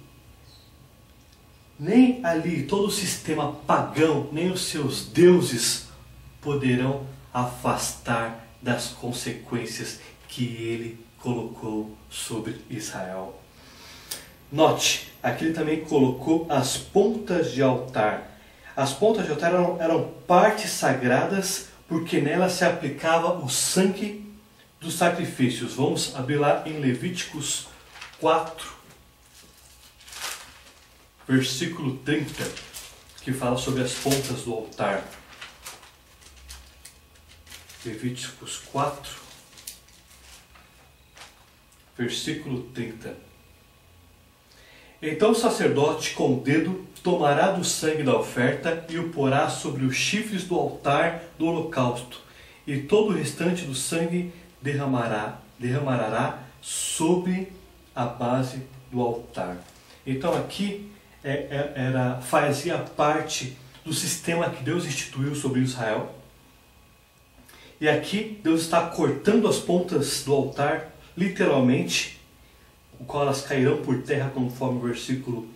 nem ali todo o sistema pagão, nem os seus deuses poderão afastar das consequências que ele colocou sobre Israel. Note, aqui ele também colocou as pontas de altar. As pontas de altar eram partes sagradas, porque nelas se aplicava o sangue dos sacrifícios. Vamos abrir lá em Levíticos 4, versículo 30, que fala sobre as pontas do altar. Levíticos 4, versículo 30. Então o sacerdote com o dedo tomará do sangue da oferta e o porá sobre os chifres do altar do holocausto, e todo o restante do sangue derramará sobre a base do altar. Então aqui fazia parte do sistema que Deus instituiu sobre Israel. E aqui Deus está cortando as pontas do altar, literalmente, o qual elas cairão por terra, conforme o versículo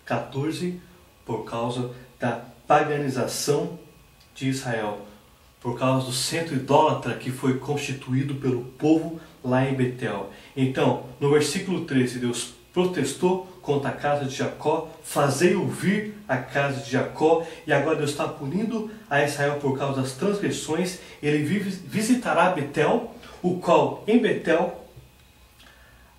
14, por causa da paganização de Israel, por causa do centro idólatra que foi constituído pelo povo lá em Betel. Então, no versículo 13, Deus protestou contra a casa de Jacó: fazei ouvir a casa de Jacó. E agora Deus está punindo a Israel por causa das transgressões. Ele visitará Betel, o qual em Betel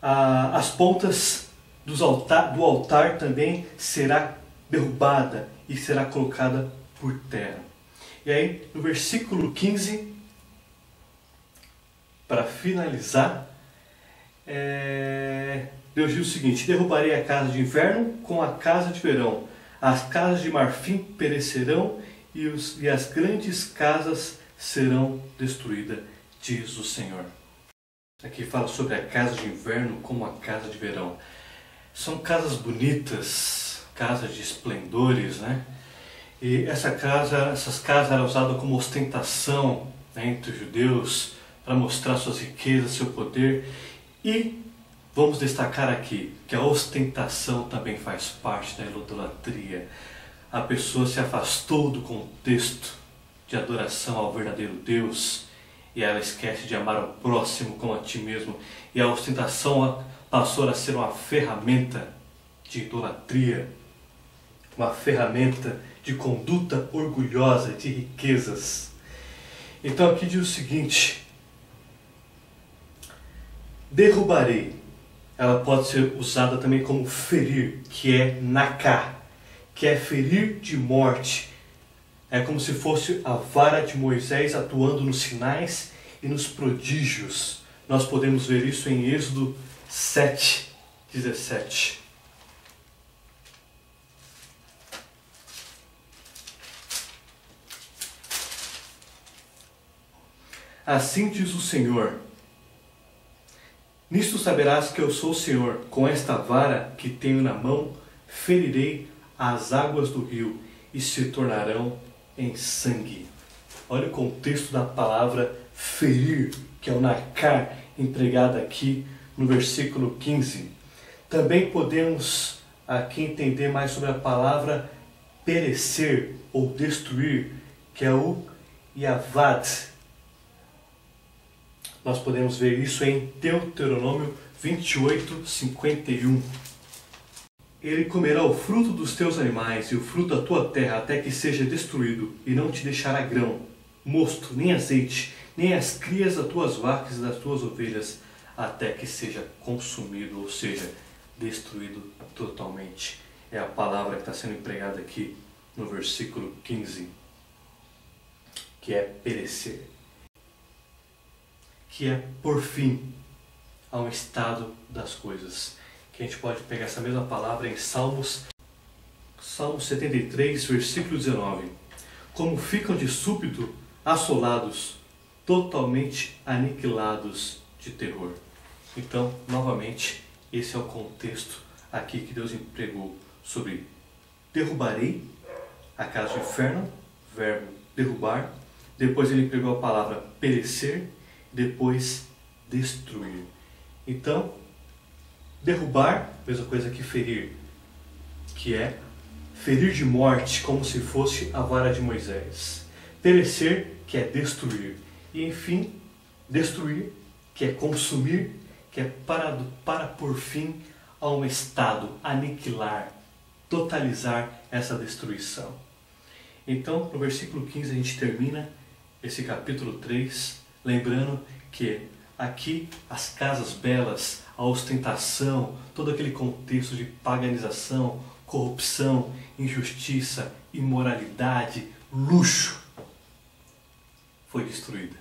as pontas do altar também será derrubada e será colocada por terra. E aí no versículo 15, para finalizar, Deus diz o seguinte: derrubarei a casa de inverno com a casa de verão, as casas de marfim perecerão e as grandes casas serão destruídas, diz o Senhor. Aqui fala sobre a casa de inverno como a casa de verão. São casas bonitas, casas de esplendores, né? E essas casas eram usadas como ostentação, né, entre os judeus, para mostrar suas riquezas, seu poder. E vamos destacar aqui que a ostentação também faz parte da idolatria. A pessoa se afastou do contexto de adoração ao verdadeiro Deus e ela esquece de amar o próximo como a ti mesmo. E a ostentação passou a ser uma ferramenta de idolatria, uma ferramenta de conduta orgulhosa, de riquezas. Então aqui diz o seguinte: derrubarei. Ela pode ser usada também como ferir, que é naká, que é ferir de morte. É como se fosse a vara de Moisés atuando nos sinais e nos prodígios. Nós podemos ver isso em Êxodo 7:17. Assim diz o Senhor: nisto saberás que eu sou o Senhor, com esta vara que tenho na mão, ferirei as águas do rio e se tornarão em sangue. Olha o contexto da palavra ferir, que é o nacar, empregada aqui no versículo 15. Também podemos aqui entender mais sobre a palavra perecer ou destruir, que é o yavad. Nós podemos ver isso em Deuteronômio 28:51. Ele comerá o fruto dos teus animais e o fruto da tua terra até que seja destruído, e não te deixará grão, mosto, nem azeite, nem as crias das tuas vacas e das tuas ovelhas, até que seja consumido, ou seja, destruído totalmente. É a palavra que está sendo empregada aqui no versículo 15, que é perecer, que é por fim a um estado das coisas. Que a gente pode pegar essa mesma palavra em Salmo 73, versículo 19. Como ficam de súbito assolados, totalmente aniquilados de terror. Então, novamente, esse é o contexto aqui que Deus empregou sobre derrubarei, a casa do inferno, verbo derrubar. Depois ele empregou a palavra perecer, depois destruir. Então, derrubar, mesma coisa que ferir, que é ferir de morte, como se fosse a vara de Moisés. Perecer, que é destruir. E enfim, destruir, que é consumir, que é para por fim a um estado, aniquilar, totalizar essa destruição. Então, no versículo 15 a gente termina esse capítulo 3, lembrando que aqui as casas belas, a ostentação, todo aquele contexto de paganização, corrupção, injustiça, imoralidade, luxo, foi destruída.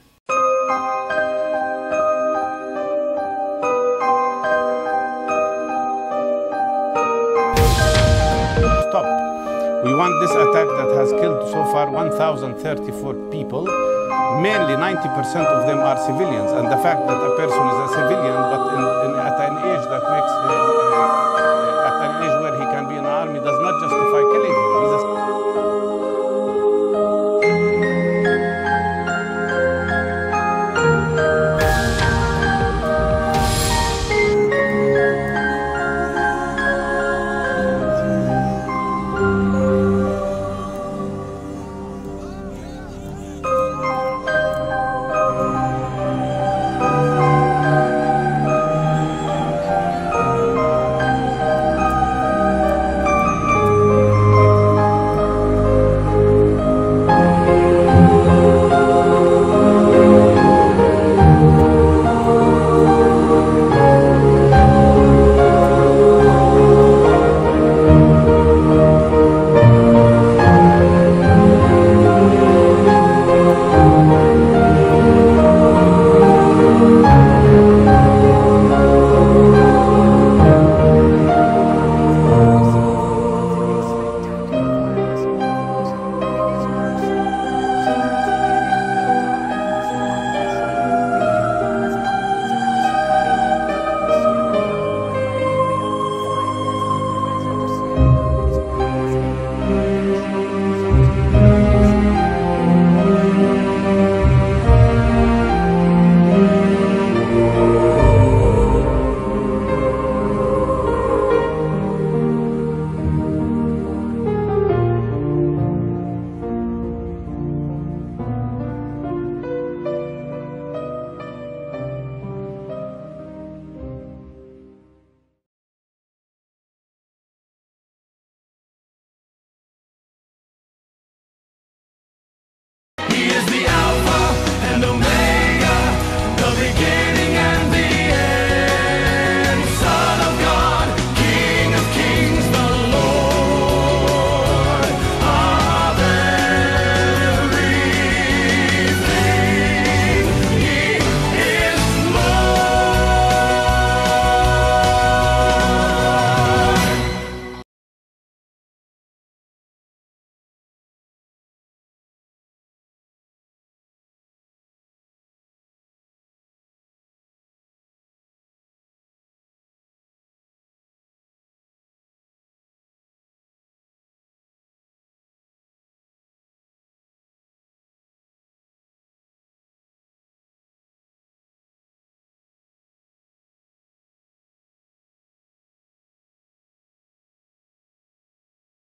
Stop. We want this attack that has killed so far 1,034 people. Mainly 90% of them are civilians, and the fact that a person is a civilian but at an age that makes